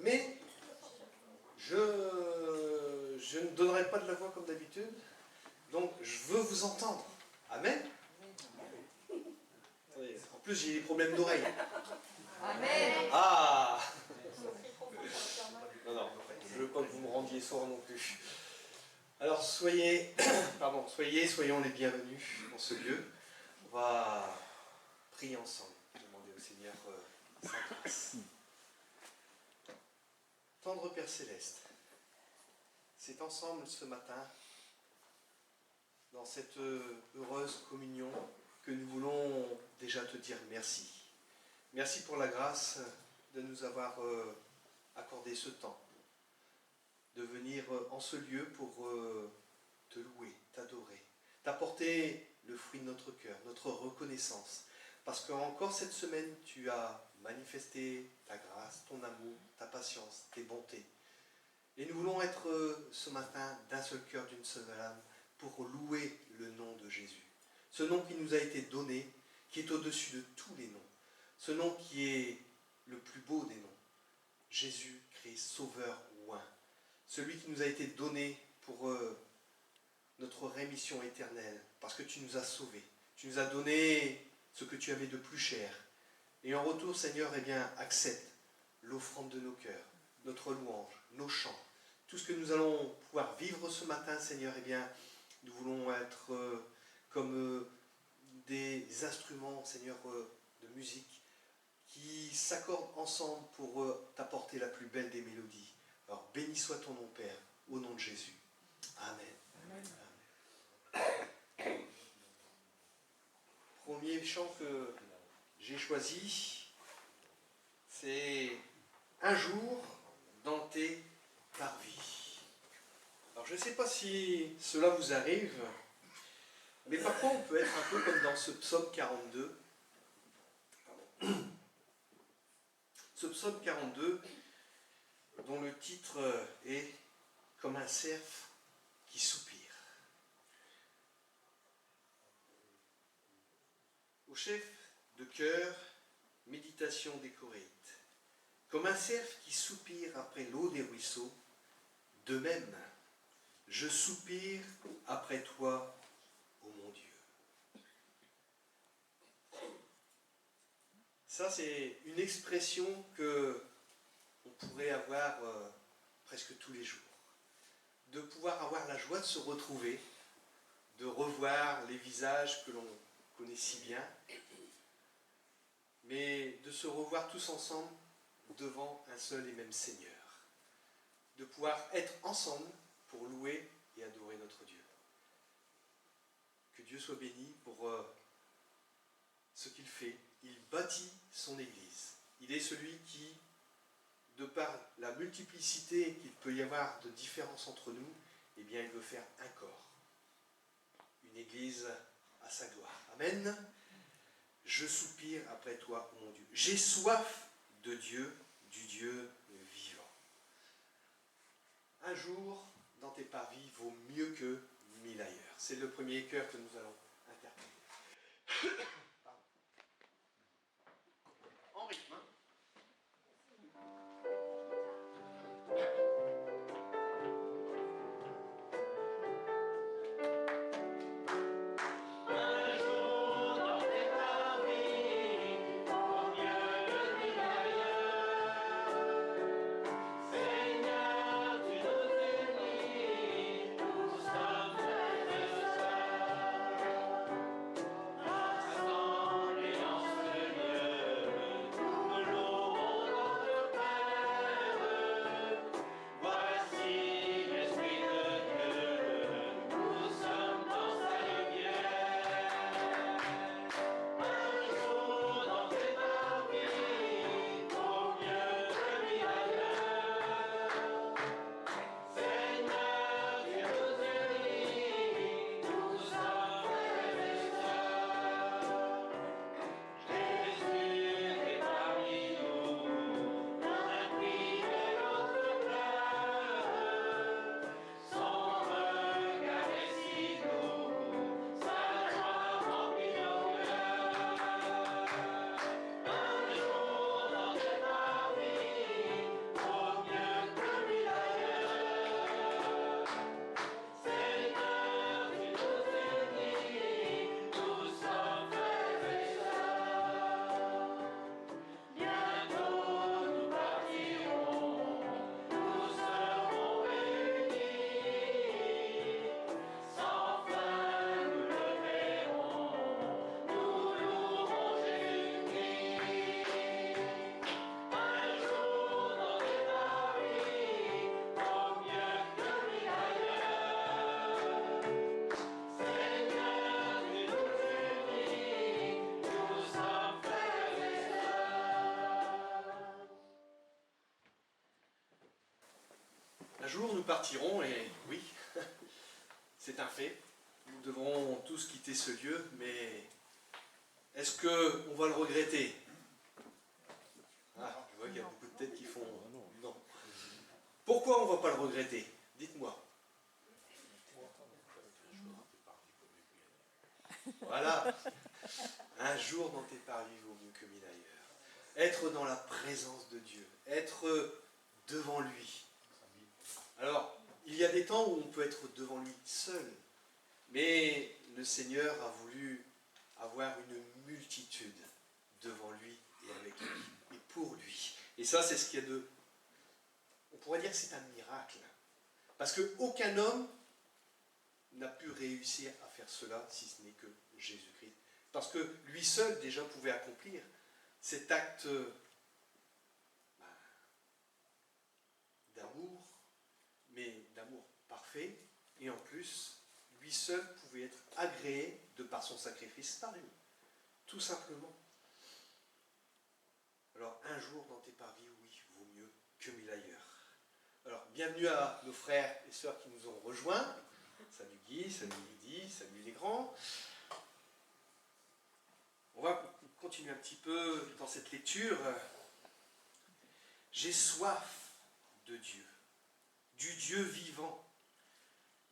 Mais je ne donnerai pas de la voix comme d'habitude, donc je veux vous entendre. Amen. Attendez, en plus j'ai des problèmes d'oreille. Amen. Ah. Non, je ne veux pas que vous me rendiez sourd non plus. Alors soyons les bienvenus dans ce lieu. On va prier ensemble, demander au Seigneur sa grâce. Tendre Père Céleste, c'est ensemble ce matin, dans cette heureuse communion, que nous voulons déjà te dire merci. Merci pour la grâce de nous avoir accordé ce temps, de venir en ce lieu pour te louer, t'adorer, t'apporter le fruit de notre cœur, notre reconnaissance. Parce qu'encore cette semaine, tu as manifesté ta grâce, ton amour, ta patience, tes bontés. Et nous voulons être ce matin d'un seul cœur, d'une seule âme, pour louer le nom de Jésus. Ce nom qui nous a été donné, qui est au-dessus de tous les noms. Ce nom qui est le plus beau des noms. Jésus-Christ, Sauveur oint. Celui qui nous a été donné pour notre rémission éternelle, parce que tu nous as sauvés. Tu nous as donné ce que tu avais de plus cher. Et en retour, Seigneur, accepte l'offrande de nos cœurs, notre louange, nos chants. Tout ce que nous allons pouvoir vivre ce matin, Seigneur, nous voulons être comme des instruments, Seigneur, de musique, qui s'accordent ensemble pour t'apporter la plus belle des mélodies. Alors béni soit ton nom, Père, au nom de Jésus. Amen. Amen. Amen. Premier chant que j'ai choisi, c'est « Un jour dans tes parvis ». Alors je ne sais pas si cela vous arrive, mais parfois on peut être un peu comme dans ce psaume 42. Pardon. Ce psaume 42, dont le titre est « Comme un cerf qui soupire ». Au chef de chœur, méditation des Coréites. Comme un cerf qui soupire après l'eau des ruisseaux, de même, je soupire après toi, ô mon Dieu. Ça, c'est une expression que on pourrait avoir presque tous les jours. De pouvoir avoir la joie de se retrouver, de revoir les visages que l'on connaît si bien, mais de se revoir tous ensemble devant un seul et même Seigneur. De pouvoir être ensemble pour louer et adorer notre Dieu. Que Dieu soit béni pour ce qu'il fait. Il bâtit son Église. Il est celui qui, de par la multiplicité qu'il peut y avoir de différences entre nous, il veut faire un corps. Une Église à sa gloire. Amen. Je soupire après toi, ô mon Dieu. J'ai soif de Dieu, du Dieu vivant. Un jour dans tes parvis vaut mieux que 1000 ailleurs. C'est le premier chœur que nous allons interpréter. En rythme. Attends. jour nous partirons, et oui, c'est un fait. Nous devrons tous quitter ce lieu, mais est-ce qu'on va le regretter? Ah, je vois qu'il y a beaucoup de têtes qui font non. Pourquoi on ne va pas le regretter? Dites-moi. Voilà. Un jour dans tes parvis vaut mieux que mille ailleurs. Être dans la présence de Dieu, être devant lui. Alors, il y a des temps où on peut être devant lui seul, mais le Seigneur a voulu avoir une multitude devant lui et avec lui, et pour lui. Et ça, c'est ce qu'il y a de... On pourrait dire que c'est un miracle. Parce qu'aucun homme n'a pu réussir à faire cela, si ce n'est que Jésus-Christ. Parce que lui seul, déjà, pouvait accomplir cet acte d'amour, mais d'amour parfait, et en plus, lui seul pouvait être agréé de par son sacrifice par lui. Tout simplement. Alors, un jour dans tes parvis, oui, vaut mieux que mille ailleurs. Alors, bienvenue à nos frères et sœurs qui nous ont rejoints. Salut Guy, salut Lydie, salut les grands. On va continuer un petit peu dans cette lecture. J'ai soif de Dieu, du Dieu vivant.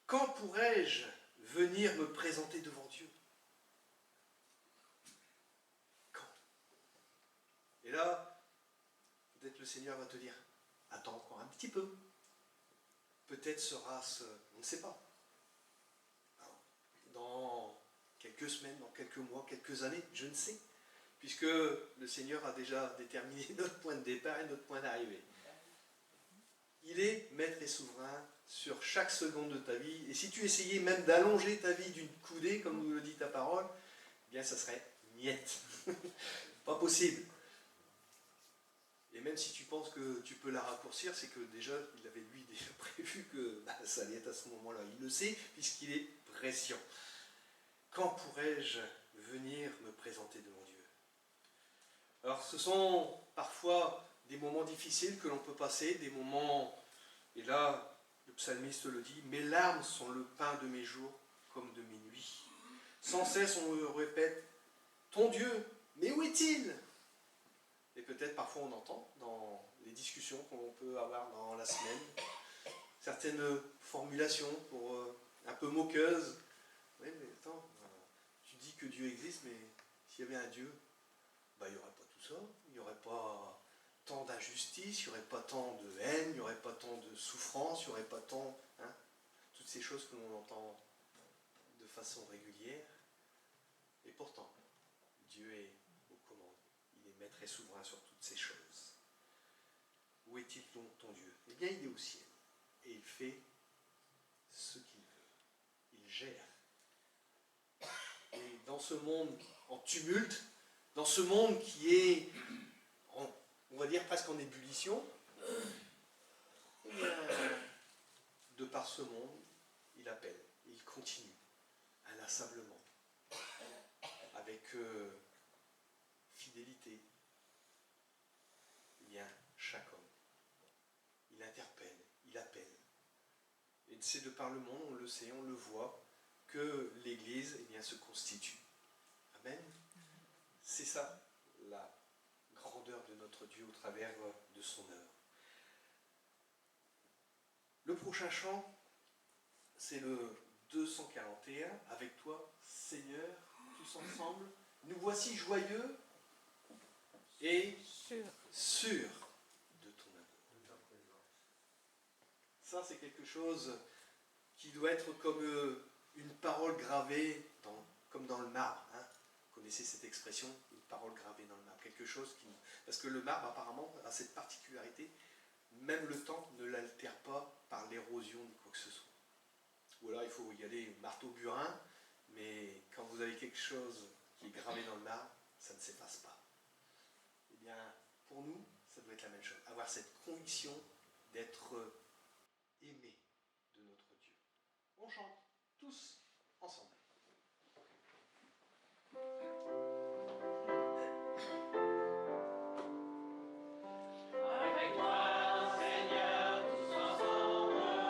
Quand pourrais-je venir me présenter devant Dieu? Quand? Et là, peut-être le Seigneur va te dire, attends encore un petit peu. Peut-être sera-ce, on ne sait pas, dans quelques semaines, dans quelques mois, quelques années, je ne sais. Puisque le Seigneur a déjà déterminé notre point de départ et notre point d'arrivée. Il est maître et souverain sur chaque seconde de ta vie. Et si tu essayais même d'allonger ta vie d'une coudée, comme nous le dit ta parole, eh bien ça serait niette. Pas possible. Et même si tu penses que tu peux la raccourcir, c'est que déjà, il avait lui déjà prévu que ça allait être à ce moment-là. Il le sait, puisqu'il est prescient. Quand pourrais-je venir me présenter devant Dieu? Alors ce sont parfois des moments difficiles que l'on peut passer, des moments, et là le psalmiste le dit, mes larmes sont le pain de mes jours comme de mes nuits. Sans cesse on me répète, ton Dieu, mais où est-il? Et peut-être parfois on entend dans les discussions qu'on peut avoir dans la semaine, certaines formulations pour un peu moqueuses. Oui mais attends, tu dis que Dieu existe, mais s'il y avait un Dieu, il n'y aurait pas tout ça, il n'y aurait pas tant d'injustice, il n'y aurait pas tant de haine, il n'y aurait pas tant de souffrance, il n'y aurait pas tant... toutes ces choses que l'on entend de façon régulière. Et pourtant, Dieu est aux commandes. Il est maître et souverain sur toutes ces choses. Où est-il donc ton Dieu? Eh bien, il est au ciel. Et il fait ce qu'il veut. Il gère. Et dans ce monde en tumulte, dans ce monde qui est, on va dire, presque en ébullition, eh bien, de par ce monde, il appelle, et il continue, inlassablement, avec fidélité, eh bien, chaque homme. Il interpelle, il appelle. Et c'est de par le monde, on le sait, on le voit, que l'Église eh bien, se constitue. Amen. C'est ça, la grandeur de notre Dieu au travers de son œuvre. Le prochain chant, c'est le 241, avec toi, Seigneur, tous ensemble. Nous voici joyeux et sûrs de ton amour. Ça, c'est quelque chose qui doit être comme une parole gravée, comme dans le marbre. Vous connaissez cette expression, une parole gravée dans le marbre. Quelque chose qui... Parce que le marbre, apparemment, a cette particularité, même le temps ne l'altère pas par l'érosion ni quoi que ce soit. Ou alors il faut y aller marteau-burin, mais quand vous avez quelque chose qui est gravé dans le marbre, ça ne s'efface pas. Eh bien, pour nous, ça doit être la même chose. Avoir cette conviction d'être aimé de notre Dieu. On chante tous ensemble. Avec toi, Seigneur, tous ensemble.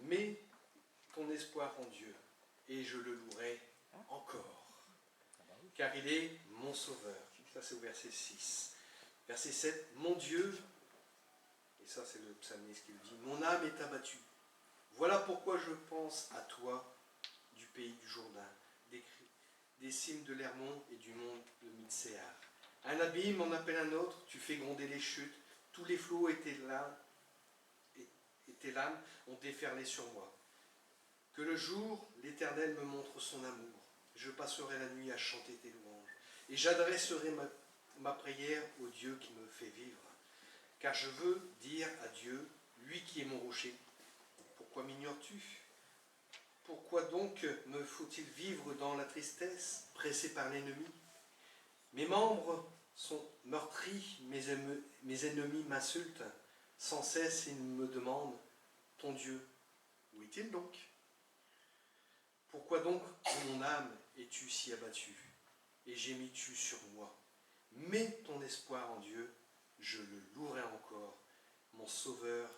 Mets ton espoir en Dieu, et je le louerai encore. Car il est mon sauveur. Ça c'est au verset 6. Verset 7, mon Dieu, et ça c'est le psalmiste qui le dit, mon âme est abattue. Voilà pourquoi je pense à toi du pays du Jourdain, des cimes de l'Hermon et du mont de Mitsehar. Un abîme en appelle un autre, tu fais gronder les chutes, tous les flots et tes lames ont déferlé sur moi. Que le jour, l'Éternel me montre son amour. Je passerai la nuit à chanter tes louanges, et j'adresserai ma prière au Dieu qui me fait vivre. Car je veux dire à Dieu, lui qui est mon rocher, pourquoi m'ignores-tu ? Pourquoi donc me faut-il vivre dans la tristesse, pressé par l'ennemi ? Mes membres sont meurtris, mes ennemis m'insultent. Sans cesse, ils me demandent, ton Dieu, où est-il donc ? Pourquoi donc, mon âme, es-tu si abattue, et gémis-tu sur moi ? Mets ton espoir en Dieu, je le louerai encore, mon Sauveur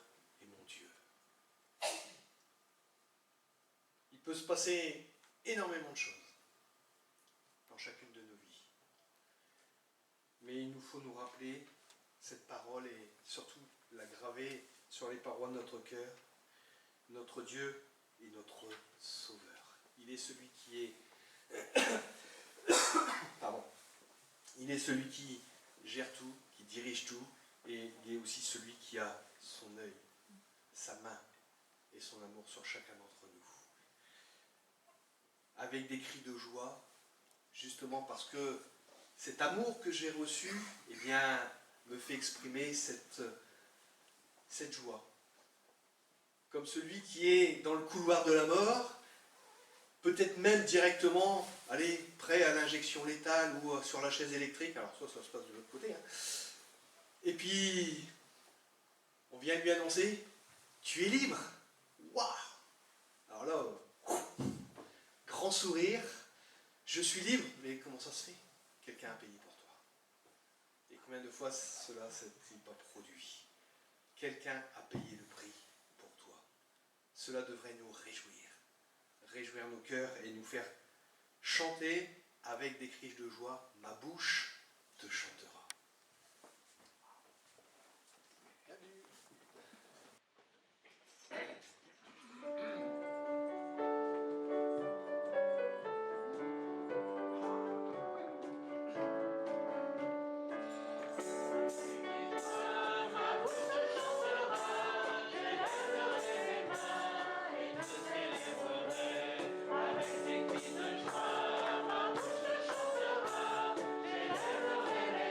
et mon Dieu. Il peut se passer énormément de choses dans chacune de nos vies. Mais il nous faut nous rappeler cette parole et surtout la graver sur les parois de notre cœur. Notre Dieu est notre Sauveur. Il est celui qui est... Pardon. Il est celui qui gère tout, qui dirige tout, et il est aussi celui qui a son œil, sa main et son amour sur chacun d'entre nous. Avec des cris de joie, justement parce que cet amour que j'ai reçu, eh bien, me fait exprimer cette joie. Comme celui qui est dans le couloir de la mort, peut-être même directement, prêt à l'injection létale ou sur la chaise électrique, alors ça se passe de l'autre côté, hein. Et puis, on vient lui annoncer, tu es libre. Waouh! Alors là, grand sourire, je suis libre, mais comment ça se fait? Quelqu'un a payé pour toi. Et combien de fois cela s'est-il pas produit? Quelqu'un a payé le prix pour toi. Cela devrait nous réjouir nos cœurs et nous faire chanter avec des cris de joie, ma bouche te chantera. Avec des cris de joie, ma bouche chantera, j'élèverai les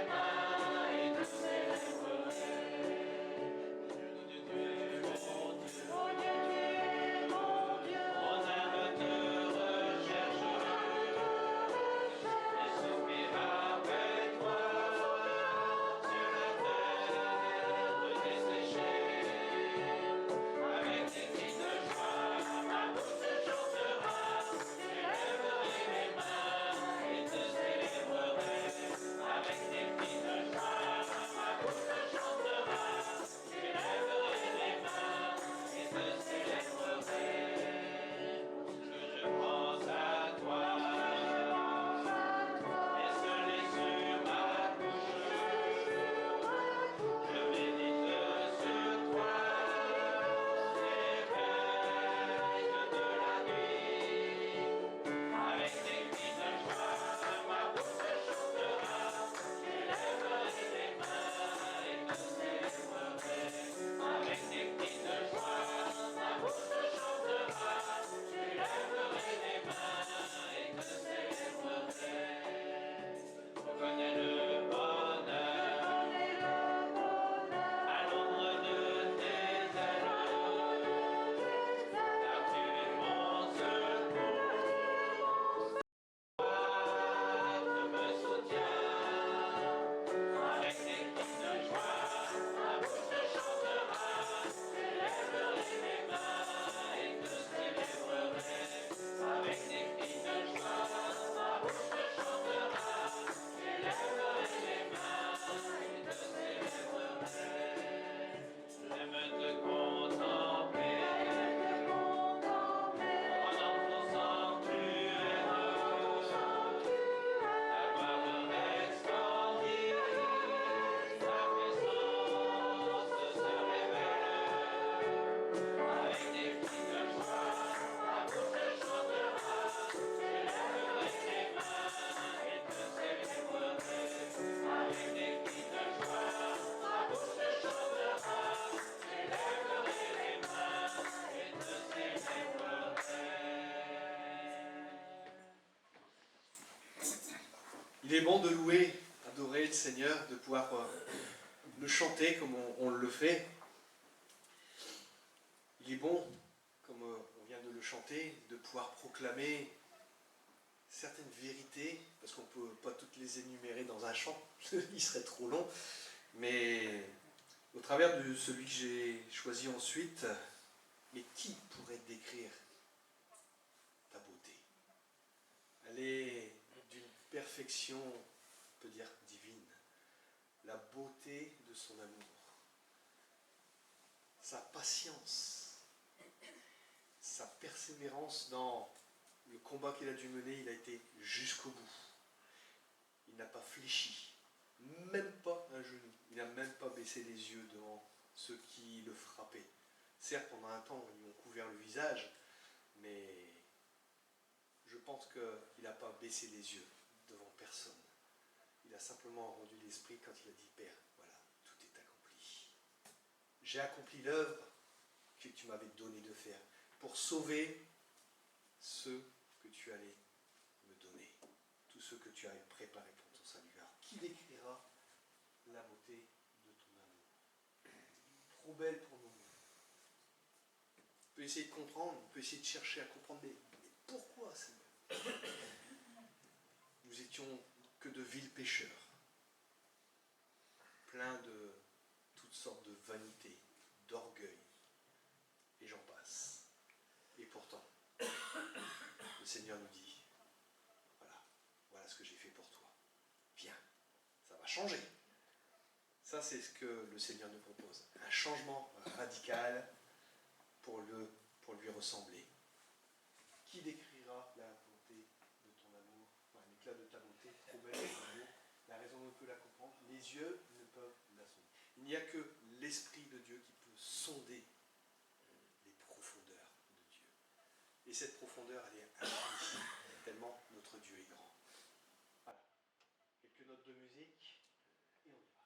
Il est bon de louer, adorer le Seigneur, de pouvoir le chanter comme on le fait. Il est bon, comme on vient de le chanter, de pouvoir proclamer certaines vérités, parce qu'on ne peut pas toutes les énumérer dans un chant, il serait trop long, mais au travers de celui que j'ai choisi ensuite, mais qui pourrait décrire ta beauté? Elle est d'une perfection, on peut dire divine, la beauté de son amour, sa patience, sa persévérance dans le combat qu'il a dû mener, il a été jusqu'au bout. Il n'a pas fléchi, même pas un genou. Il n'a même pas baissé les yeux devant ceux qui le frappaient. Certes, pendant un temps, ils lui ont couvert le visage, mais je pense qu'il n'a pas baissé les yeux devant personne. Il a simplement rendu l'esprit quand il a dit « Père, voilà, tout est accompli. J'ai accompli l'œuvre que tu m'avais donné de faire pour sauver ceux que tu allais me donner, tous ceux que tu avais préparés pour ton salut. » Alors, qui décrira la beauté de ton amour? Trop belle pour nos mots. On peut essayer de comprendre, on peut essayer de chercher à comprendre, mais pourquoi, Seigneur? Nous étions que de vils pécheurs, pleins de toutes sortes de vanités, d'orgueil, et j'en passe. Et pourtant, le Seigneur nous dit, voilà ce que j'ai fait pour toi. Viens, ça va changer. Ça, c'est ce que le Seigneur nous propose. Un changement radical pour lui ressembler. Qui décrira la beauté de ton amour, l'éclat de ta beauté, trop belle de ton amour? La raison ne peut la comprendre, les yeux ne peuvent la sonder. Il n'y a que l'Esprit de Dieu qui peut sonder les profondeurs de Dieu. Et cette profondeur, elle est infinie, tellement notre Dieu est grand. Voilà. Quelques notes de musique, et on y va.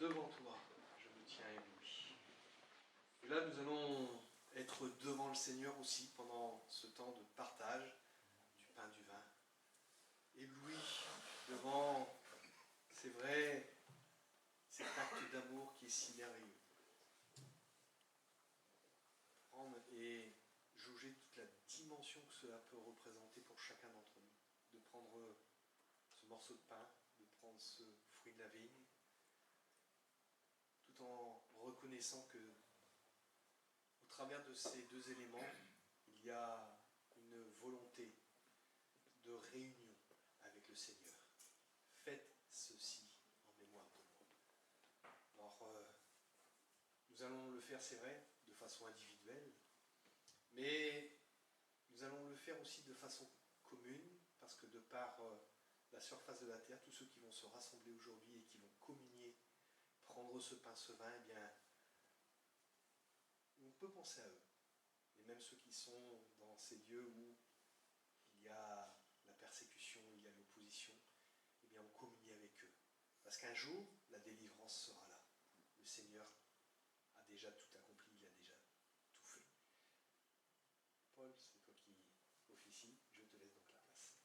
Devant toi, je me tiens ébloui. Et là, nous allons être devant le Seigneur aussi pendant ce temps de partage du pain, du vin. Ébloui devant, c'est vrai, cet acte d'amour qui est si merveilleux. Prendre et jauger toute la dimension que cela peut représenter pour chacun d'entre nous. De prendre ce morceau de pain, de prendre ce fruit de la vigne, tout en reconnaissant que au travers de ces deux éléments, il y a une volonté de réunion avec le Seigneur. Faites ceci en mémoire de moi. Alors, nous allons le faire, c'est vrai, de façon individuelle, mais nous allons le faire aussi de façon commune, parce que de par la surface de la terre, tous ceux qui vont se rassembler aujourd'hui et qui vont communier, prendre ce pain, ce vin, eh bien, on peut penser à eux. Et même ceux qui sont dans ces lieux où il y a la persécution, il y a l'opposition, eh bien, on communie avec eux. Parce qu'un jour, la délivrance sera là. Le Seigneur a déjà tout accompli, il a déjà tout fait. Paul, c'est toi qui officie, je te laisse donc la place.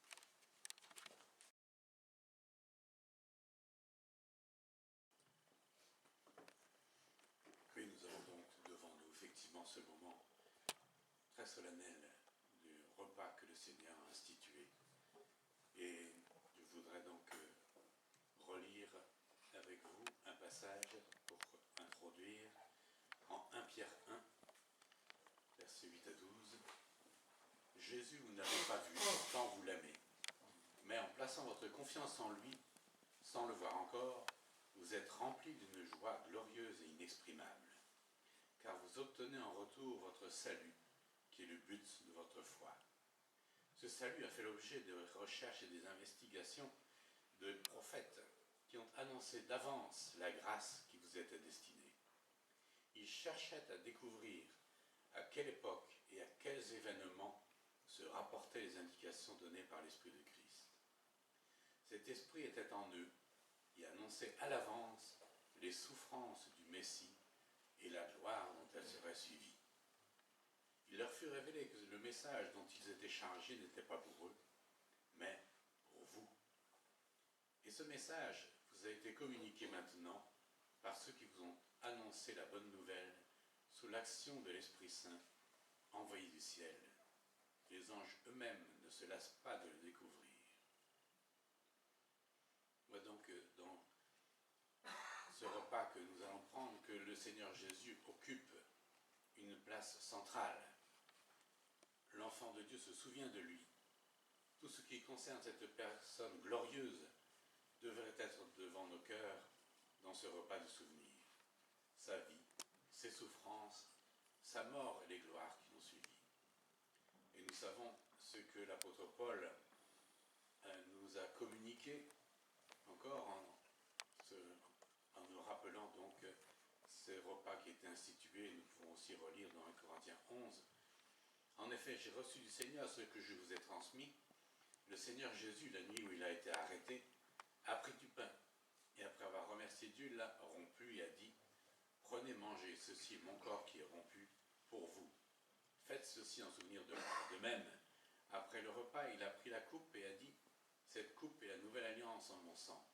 Oui, nous avons donc devant nous effectivement ce moment très solennel du repas que le Seigneur a institué. Et je voudrais donc relire avec vous un passage pour introduire en 1 Pierre 1, versets 8 à 12. Jésus, vous n'avez pas vu, pourtant vous l'aimez. Mais en plaçant votre confiance en lui, sans le voir encore, vous êtes remplis d'une joie glorieuse et inexprimable, car vous obtenez en retour votre salut, qui est le but de votre foi. Ce salut a fait l'objet de recherches et des investigations de prophètes qui ont annoncé d'avance la grâce qui vous était destinée. Ils cherchaient à découvrir à quelle époque et à quels événements se rapportaient les indications données par l'Esprit de Christ. Cet esprit était en eux et annonçait à l'avance les souffrances du Messie et la gloire dont elles seraient suivies. Il leur fut révélé que le message dont ils étaient chargés n'était pas pour eux, mais pour vous. Et ce message vous a été communiqué maintenant par ceux qui vous ont annoncé la bonne nouvelle sous l'action de l'Esprit Saint envoyé du ciel. Les anges eux-mêmes ne se lassent pas de le découvrir. On voit donc dans ce repas que nous allons prendre que le Seigneur Jésus occupe une place centrale. L'enfant de Dieu se souvient de lui. Tout ce qui concerne cette personne glorieuse devrait être devant nos cœurs dans ce repas de souvenir. Sa vie, ses souffrances, sa mort et les gloires qui l'ont suivi. Et nous savons ce que l'apôtre Paul nous a communiqué encore en nous rappelant donc ces repas qui étaient institués. Nous pouvons aussi relire dans 1 Corinthiens 11. En effet, j'ai reçu du Seigneur ce que je vous ai transmis. Le Seigneur Jésus, la nuit où il a été arrêté, a pris du pain et après avoir remercié Dieu, l'a rompu et a dit « Prenez, mangez, ceci est mon corps qui est rompu pour vous. Faites ceci en souvenir de moi. » De même, après le repas, il a pris la coupe et a dit « Cette coupe est la nouvelle alliance en mon sang.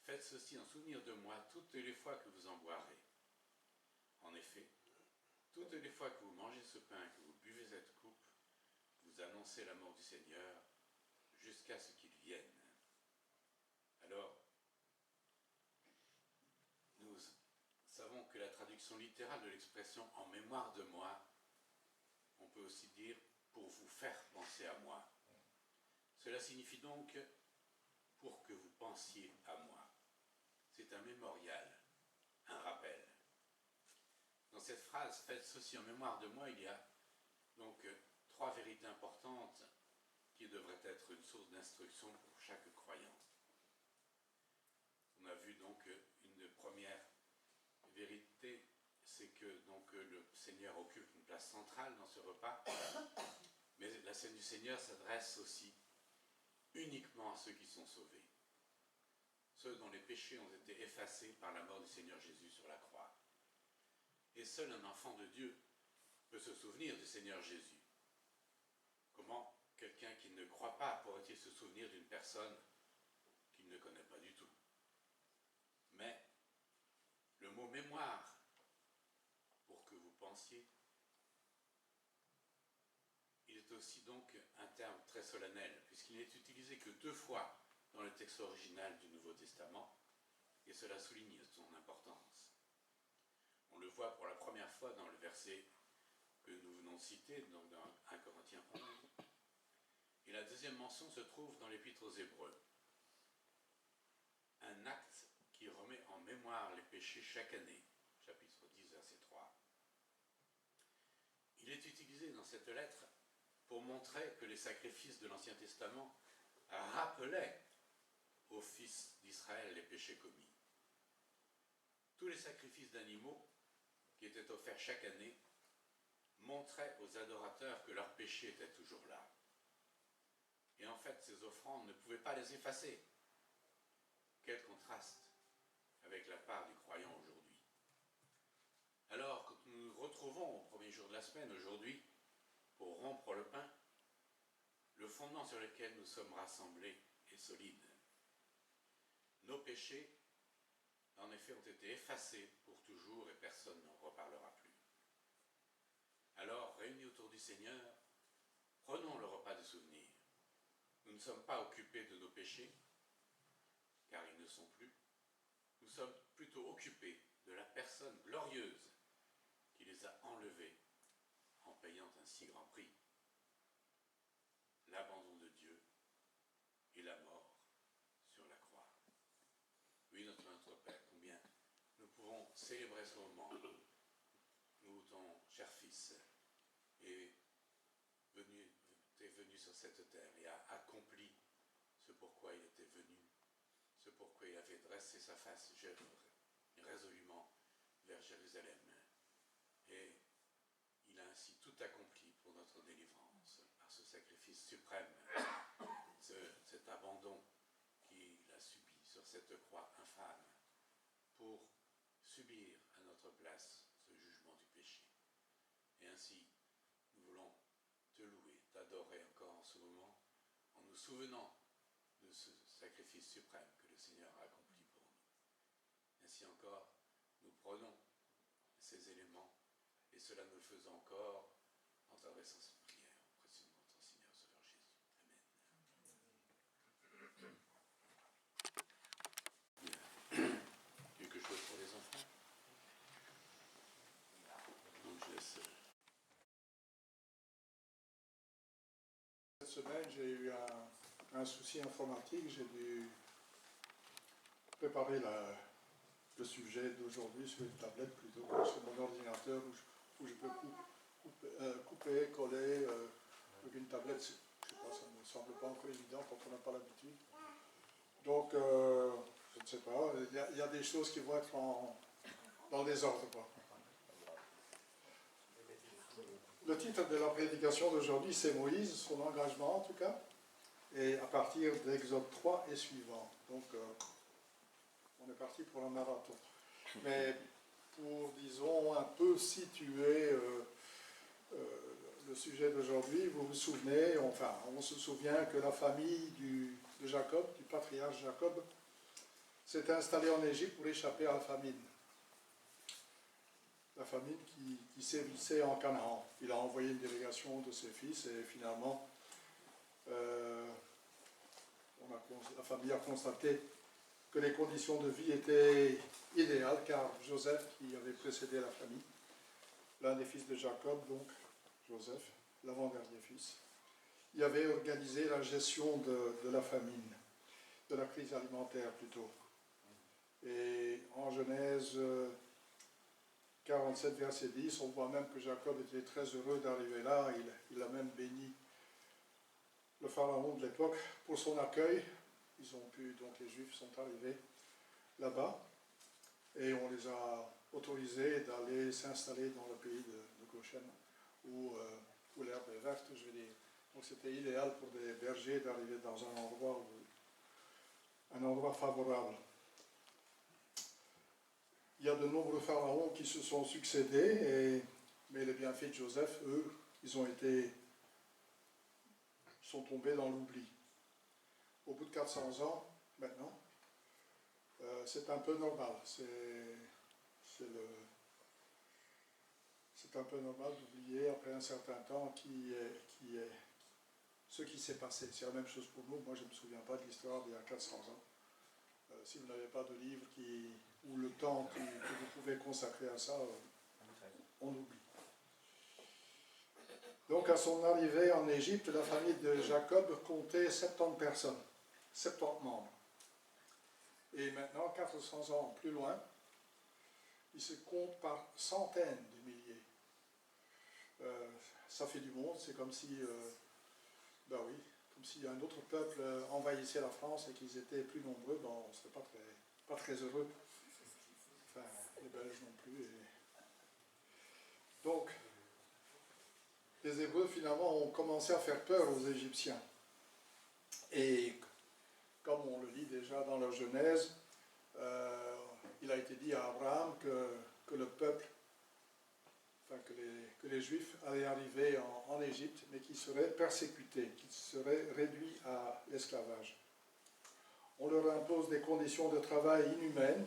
Faites ceci en souvenir de moi toutes les fois que vous en boirez. En effet, toutes les fois que vous mangez ce pain, que vous buvez cette coupe, vous annoncez la mort du Seigneur jusqu'à ce qu'il vienne. » Alors, nous savons que la traduction littérale de l'expression « en mémoire de moi », on peut aussi dire « pour vous faire penser à moi ». Cela signifie donc « pour que vous pensiez à moi ». C'est un mémorial, un rappel. Dans cette phrase « faites ceci en mémoire de moi », il y a donc trois vérités importantes qui devraient être une source d'instruction pour chaque croyant. On a vu donc une première vérité, c'est que donc le Seigneur occupe une place centrale dans ce repas, mais la scène du Seigneur s'adresse aussi uniquement à ceux qui sont sauvés, ceux dont les péchés ont été effacés par la mort du Seigneur Jésus sur la croix. Et seul un enfant de Dieu peut se souvenir du Seigneur Jésus. Comment quelqu'un qui ne croit pas pourrait-il se souvenir d'une personne qu'il ne connaît pas du tout? Mais le mot mémoire, pour que vous pensiez, il est aussi donc un terme très solennel, puisqu'il n'est utilisé que 2 fois dans le texte original du Nouveau Testament, et cela souligne son importance. On le voit pour la première fois dans le verset que nous venons de citer, donc dans 1 Corinthiens 11. Et la deuxième mention se trouve dans l'Épître aux Hébreux. Un acte qui remet en mémoire les péchés chaque année, chapitre 10, verset 3. Il est utilisé dans cette lettre pour montrer que les sacrifices de l'Ancien Testament rappelaient aux fils d'Israël les péchés commis. Tous les sacrifices d'animaux qui étaient offerts chaque année montraient aux adorateurs que leurs péchés étaient toujours là. Et en fait, ces offrandes ne pouvaient pas les effacer. Quel contraste avec la part du croyant aujourd'hui. Alors, quand nous nous retrouvons au premier jour de la semaine, aujourd'hui, pour rompre le pain, le fondement sur lequel nous sommes rassemblés est solide. Nos péchés, en effet, ont été effacés pour toujours et personne n'en reparlera plus. Alors, réunis autour du Seigneur, prenons le repas de souvenir. Nous ne sommes pas occupés de nos péchés, car ils ne sont plus. Nous sommes plutôt occupés de la personne glorieuse qui les a enlevés en payant un si grand prix. L'abandon de Dieu et la mort sur la croix. Oui, notre Père, combien nous pouvons célébrer ce moment où ton cher Fils est venu sur cette terre et a accompli ce pourquoi il était venu, ce pourquoi il avait dressé sa face résolument vers Jérusalem. Et il a ainsi tout accompli pour notre délivrance, par ce sacrifice suprême, cet abandon qu'il a subi sur cette croix infâme, pour subir à notre place ce jugement du péché. Et ainsi, nous voulons te louer, t'adorer encore en ce moment, en nous souvenant de ce sacrifice suprême que le Seigneur a accompli pour nous. Ainsi encore, nous prenons ces éléments, et cela nous le faisons encore en t'adressant cette prière au précieux de notre Seigneur Sauveur Jésus. Amen. Quelque chose pour les enfants? Donc je laisse. Cette semaine, j'ai eu un souci informatique. J'ai dû préparer le sujet d'aujourd'hui sur une tablette plutôt que sur mon ordinateur où je peux couper, coller. Avec une tablette, je sais pas, ça ne me semble pas encore évident quand on n'a pas l'habitude. Donc, je ne sais pas, il y a des choses qui vont être dans le désordre, quoi. Le titre de la prédication d'aujourd'hui, c'est Moïse, son engagement en tout cas, et à partir d'Exode 3 et suivant. Donc, on est parti pour un marathon. Mais pour, disons, un peu situer le sujet d'aujourd'hui, vous vous souvenez, enfin, on se souvient que la famille de Jacob, du patriarche Jacob, s'était installée en Égypte pour échapper à la famine. La famine qui sévissait en Canaan. Il a envoyé une délégation de ses fils et finalement, la famille a constaté que les conditions de vie étaient idéales, car Joseph, qui avait précédé la famille, l'un des fils de Jacob, donc Joseph, l'avant-dernier fils, il avait organisé la gestion de la famine, de la crise alimentaire plutôt. Et en Genèse 47, verset 10, on voit même que Jacob était très heureux d'arriver là. Il a même béni le pharaon de l'époque pour son accueil. Donc les Juifs sont arrivés là-bas et on les a autorisés d'aller s'installer dans le pays de Goshen où l'herbe est verte, je veux dire. Donc c'était idéal pour des bergers d'arriver dans un endroit favorable. Il y a de nombreux pharaons qui se sont succédés, mais les bienfaits de Joseph, eux, sont tombés dans l'oubli. Au bout de 400 ans, maintenant, c'est un peu normal. C'est un peu normal d'oublier après un certain temps ce qui s'est passé. C'est la même chose pour nous. Moi, je ne me souviens pas de l'histoire d'il y a 400 ans. Si vous n'avez pas de livre ou le temps que vous pouvez consacrer à ça, on oublie. Donc à son arrivée en Égypte, la famille de Jacob comptait 70 personnes, 70 membres. Et maintenant, 400 ans plus loin, il se compte par centaines de milliers. Ça fait du monde, c'est comme si, comme si un autre peuple envahissait la France et qu'ils étaient plus nombreux, on ne serait pas très heureux. Enfin, les Belges non plus. Donc, les Hébreux, finalement, ont commencé à faire peur aux Égyptiens. Et comme on le lit déjà dans la Genèse, il a été dit à Abraham que le peuple, que les Juifs allaient arriver en Égypte, mais qu'ils seraient persécutés, qu'ils seraient réduits à l'esclavage. On leur impose des conditions de travail inhumaines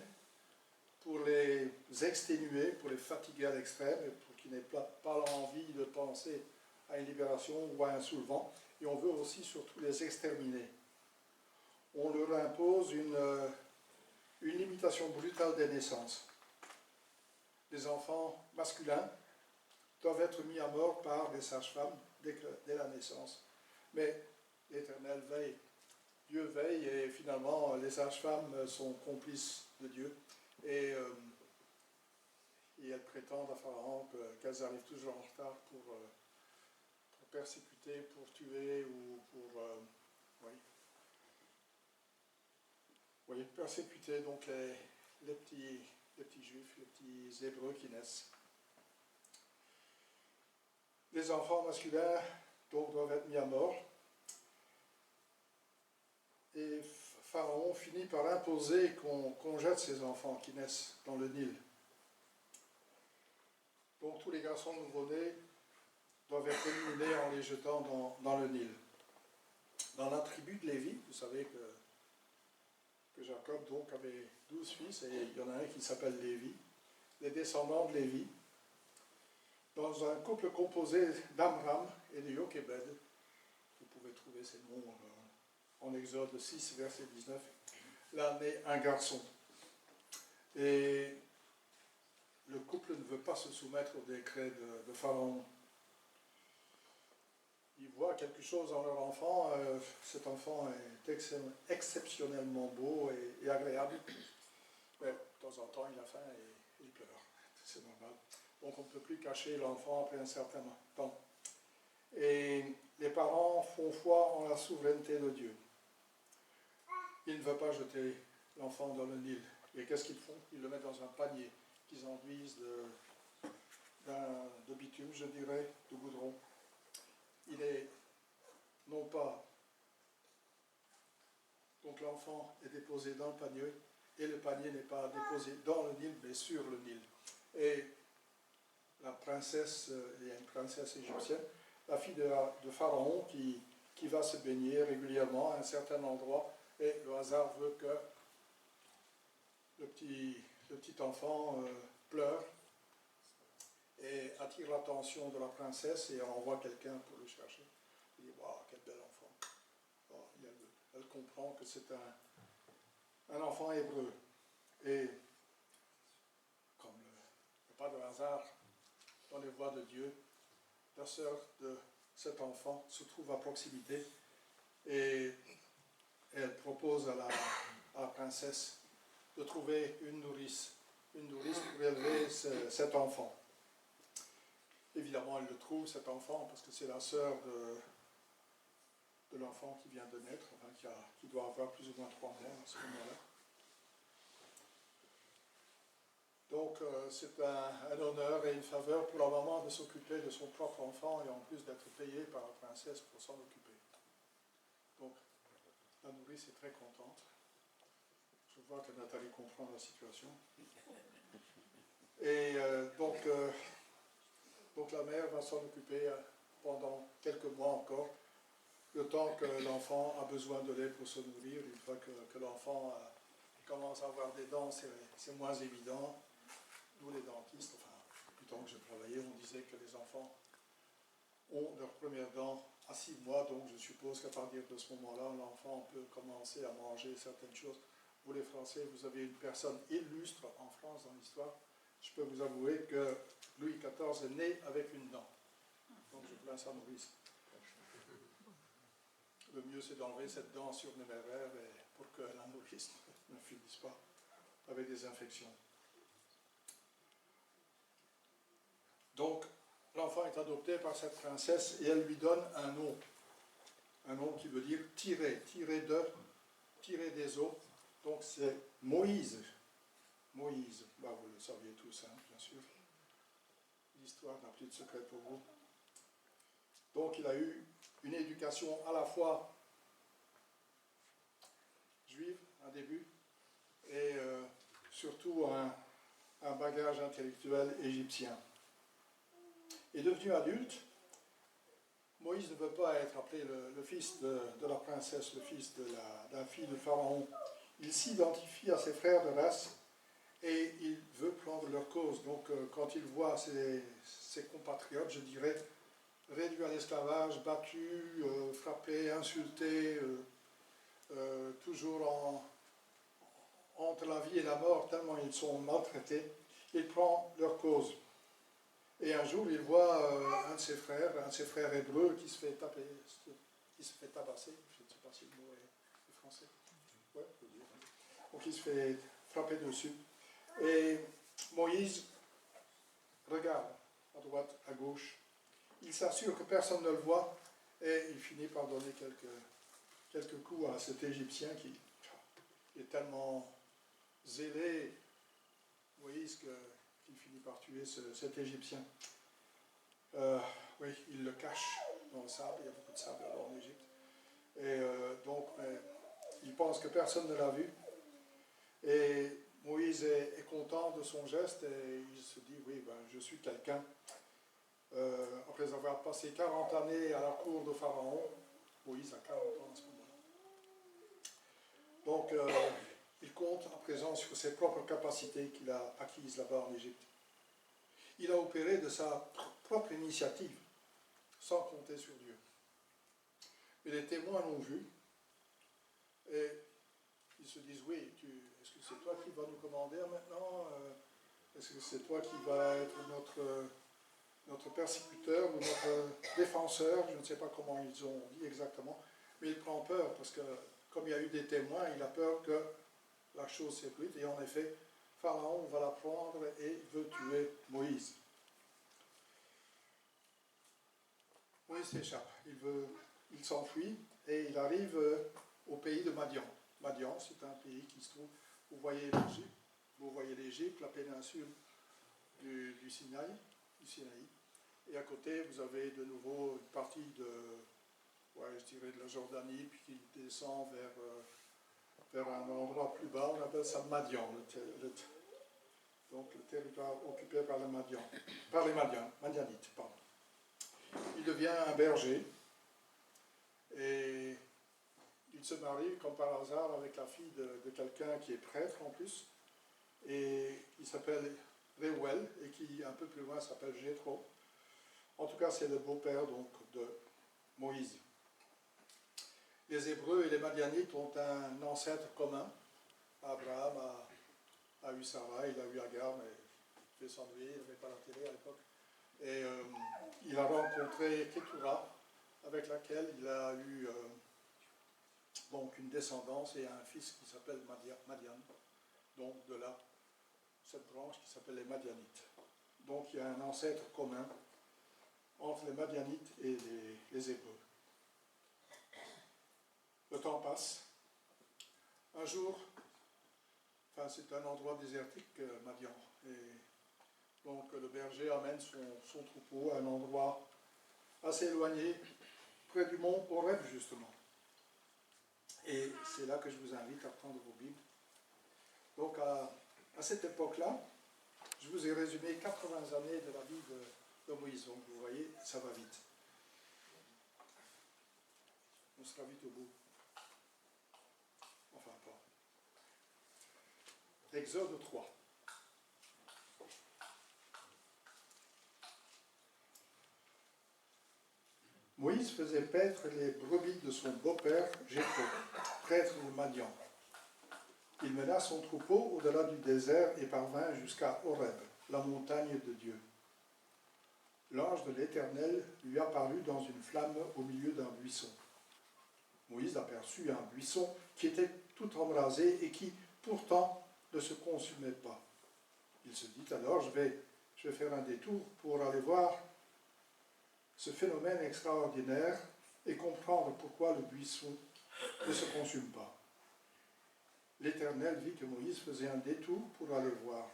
pour les exténuer, pour les fatiguer à l'extrême, et pour qu'ils n'aient pas l'envie de penser à une libération ou à un soulevant. Et on veut aussi surtout les exterminer. On leur impose une limitation brutale des naissances. Les enfants masculins doivent être mis à mort par des sages-femmes dès la naissance. Mais l'Éternel veille. Dieu veille et finalement les sages-femmes sont complices de Dieu. Et elles prétendent à Pharaon qu'elles arrivent toujours en retard pour persécuter, pour tuer ou pour persécuter donc les petits juifs, les petits hébreux qui naissent. Les enfants masculins donc doivent être mis à mort. Et Pharaon finit par imposer qu'on jette ces enfants qui naissent dans le Nil. Donc tous les garçons nouveau-nés doivent être éliminés en les jetant dans le Nil. Dans la tribu de Lévi, vous savez que Jacob donc avait 12 fils, et il y en a un qui s'appelle Lévi, les descendants de Lévi, dans un couple composé d'Amram et de Jochebed. Vous pouvez trouver ces noms en Exode 6, verset 19. Là naît un garçon. Et le couple ne veut pas se soumettre au décret de Pharaon. Ils voient quelque chose dans leur enfant. Cet enfant est exceptionnellement beau et agréable. Mais de temps en temps, il a faim et il pleure. C'est normal. Donc on ne peut plus cacher l'enfant après un certain temps. Et les parents font foi en la souveraineté de Dieu. Ils ne veulent pas jeter l'enfant dans le Nil. Et qu'est-ce qu'ils font? Ils le mettent dans un panier qu'ils enduisent de bitume, je dirais, de goudron. Il est non pas... Donc l'enfant est déposé dans le panier, et le panier n'est pas déposé dans le Nil, mais sur le Nil. Et la princesse, il y a une princesse égyptienne, la fille de Pharaon, qui va se baigner régulièrement à un certain endroit, et le hasard veut que le petit enfant pleure et attire l'attention de la princesse et envoie quelqu'un pour le chercher. Il dit, waouh, quel bel enfant. Bon, elle comprend que c'est un enfant hébreu. Et comme il n'y a pas de hasard dans les voies de Dieu, la sœur de cet enfant se trouve à proximité et elle propose à la princesse de trouver une nourrice pour élever cet enfant. Évidemment, elle le trouve, cet enfant, parce que c'est la sœur de l'enfant qui vient de naître, enfin, qui doit avoir plus ou moins 3 mois à ce moment-là. Donc, c'est un honneur et une faveur pour la maman de s'occuper de son propre enfant et en plus d'être payée par la princesse pour s'en occuper. Donc, la nourrice est très contente. Je vois que Nathalie comprend la situation. Et donc la mère va s'en occuper pendant quelques mois encore, le temps que l'enfant a besoin de lait pour se nourrir. Une fois que l'enfant commence à avoir des dents, c'est moins évident. Nous, les dentistes, enfin, du temps que je travaillais, on disait que les enfants ont leurs premières dents à 6 mois, donc je suppose qu'à partir de ce moment-là, l'enfant peut commencer à manger certaines choses. vous les Français, vous avez une personne illustre en France dans l'histoire. Je peux vous avouer que Louis XIV est né avec une dent. Donc je place à Maurice. Le mieux, c'est d'enlever cette dent surnuméraire pour que la nourrice ne finisse pas avec des infections. Donc, l'enfant est adopté par cette princesse et elle lui donne un nom. Un nom qui veut dire tiré des eaux. Donc c'est Moïse. Moïse, bah, vous le saviez tous, hein, bien sûr. L'histoire n'a plus de secret pour vous. Donc il a eu une éducation à la fois juive, un début, et surtout un bagage intellectuel égyptien. Et devenu adulte, Moïse ne veut pas être appelé le fils de la princesse, le fils de la fille de Pharaon. Il s'identifie à ses frères de race et il veut prendre leur cause. Donc quand il voit ses compatriotes, je dirais, réduits à l'esclavage, battus, frappés, insultés, toujours entre la vie et la mort, tellement ils sont maltraités, il prend leur cause. Et un jour, il voit un de ses frères hébreux qui se fait tabasser. Je ne sais pas si le mot est français. Ouais, faut dire. Donc il se fait frapper dessus. Et Moïse regarde à droite, à gauche. Il s'assure que personne ne le voit et il finit par donner quelques coups à cet Égyptien qui est tellement zélé, Moïse, qu'il finit par tuer cet Égyptien. Oui, il le cache dans le sable, il y a beaucoup de sable alors en Égypte. Et donc, il pense que personne ne l'a vu. Et Moïse est content de son geste et il se dit, oui, ben, je suis quelqu'un. Après avoir passé 40 années à la cour de Pharaon, Moïse a 40 ans à ce moment-là. Donc, il compte à présent sur ses propres capacités qu'il a acquises là-bas en Égypte. Il a opéré de sa propre initiative, sans compter sur Dieu. Mais les témoins l'ont vu, et ils se disent, oui, est-ce que c'est toi qui vas nous commander maintenant? Est-ce que c'est toi qui vas être notre persécuteur ou notre défenseur? Je ne sais pas comment ils ont dit exactement, mais il prend peur, parce que comme il y a eu des témoins, il a peur que la chose s'ébruite, et en effet, Pharaon va la prendre et veut tuer Moïse. Moïse s'échappe, il s'enfuit et il arrive au pays de Madian. Madian, c'est un pays qui se trouve, vous voyez l'Égypte, la péninsule du Sinaï, et à côté vous avez de nouveau une partie de la Jordanie, puis qui descend vers un endroit plus bas, on appelle ça Madian, donc le territoire occupé par les Madianites. Pardon. Il devient un berger et il se marie comme par hasard avec la fille de quelqu'un qui est prêtre en plus et qui s'appelle Réouel et qui un peu plus loin s'appelle Jéthro. En tout cas, c'est le beau-père donc de Moïse. Les Hébreux et les Madianites ont un ancêtre commun. Abraham a eu Sarah, il a eu Agar, mais il fait s'ennuyer, il n'avait pas la télé à l'époque. Et il a rencontré Ketura, avec laquelle il a eu donc une descendance et un fils qui s'appelle Madian. Donc de là, cette branche qui s'appelle les Madianites. Donc il y a un ancêtre commun entre les Madianites et les Hébreux. Le temps passe. Un jour, c'est un endroit désertique, Madian. Et donc le berger amène son troupeau à un endroit assez éloigné, près du mont Horeb justement. Et c'est là que je vous invite à prendre vos Bibles. Donc à cette époque-là, je vous ai résumé 80 années de la vie de Moïse. Donc vous voyez, ça va vite. On sera vite au bout. Enfin pas. Exode 3. Moïse faisait paître les brebis de son beau-père Jéthro, prêtre de Madian. Il mena son troupeau au-delà du désert et parvint jusqu'à Horeb, la montagne de Dieu. L'ange de l'Éternel lui apparut dans une flamme au milieu d'un buisson. Moïse aperçut un buisson qui était tout embrasé et qui, pourtant, ne se consumait pas. Il se dit alors, je vais faire un détour pour aller voir ce phénomène extraordinaire et comprendre pourquoi le buisson ne se consume pas. L'Éternel vit que Moïse faisait un détour pour aller voir,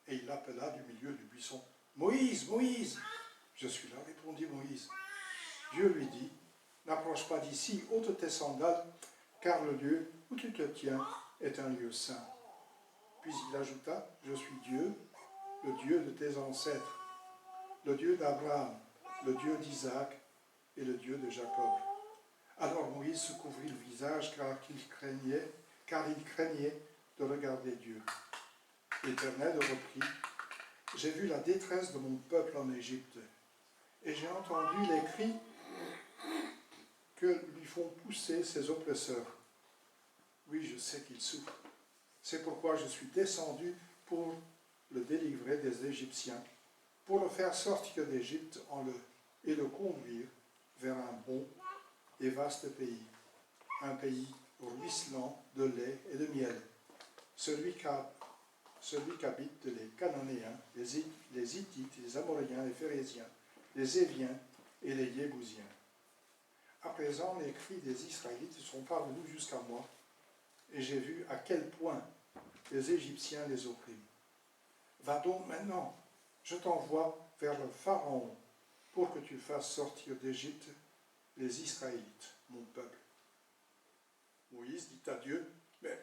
et il l'appela du milieu du buisson. « Moïse, Moïse !»« Je suis là, répondit Moïse. Dieu lui dit, « N'approche pas d'ici, ôte tes sandales, car le lieu où tu te tiens est un lieu saint. » Puis il ajouta, « Je suis Dieu, le Dieu de tes ancêtres, le Dieu d'Abraham, le Dieu d'Isaac et le Dieu de Jacob. » Alors Moïse se couvrit le visage car il craignait de regarder Dieu. L'Éternel reprit, « J'ai vu la détresse de mon peuple en Égypte, et j'ai entendu les cris que lui font pousser ses oppresseurs. Oui, je sais qu'il souffre. C'est pourquoi je suis descendu pour le délivrer des Égyptiens, pour le faire sortir d'Égypte et le conduire vers un bon et vaste pays, un pays ruisselant de lait et de miel, celui qu'habitent les Cananéens, les Hittites, les Amoréens, les Phéréziens, les Éviens et les Yébousiens. À présent, les cris des Israélites sont parvenus jusqu'à moi, et j'ai vu à quel point les Égyptiens les oppriment. Va donc maintenant, je t'envoie vers le Pharaon, pour que tu fasses sortir d'Égypte les Israélites, mon peuple. » Moïse dit à Dieu, « Mais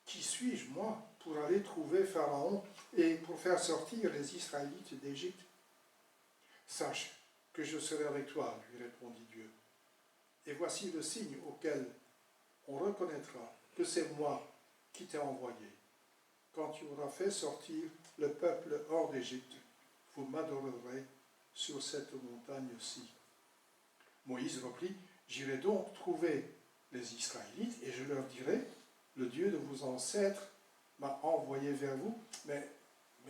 qui suis-je, moi, pour aller trouver Pharaon et pour faire sortir les Israélites d'Égypte? » « Sache que je serai avec toi, lui répondit Dieu. Et voici le signe auquel on reconnaîtra que c'est moi qui t'ai envoyé. Quand tu auras fait sortir le peuple hors d'Égypte, vous m'adorerez sur cette montagne-ci. » Moïse reprit, « J'irai donc trouver les Israélites et je leur dirai, le Dieu de vos ancêtres m'a envoyé vers vous, mais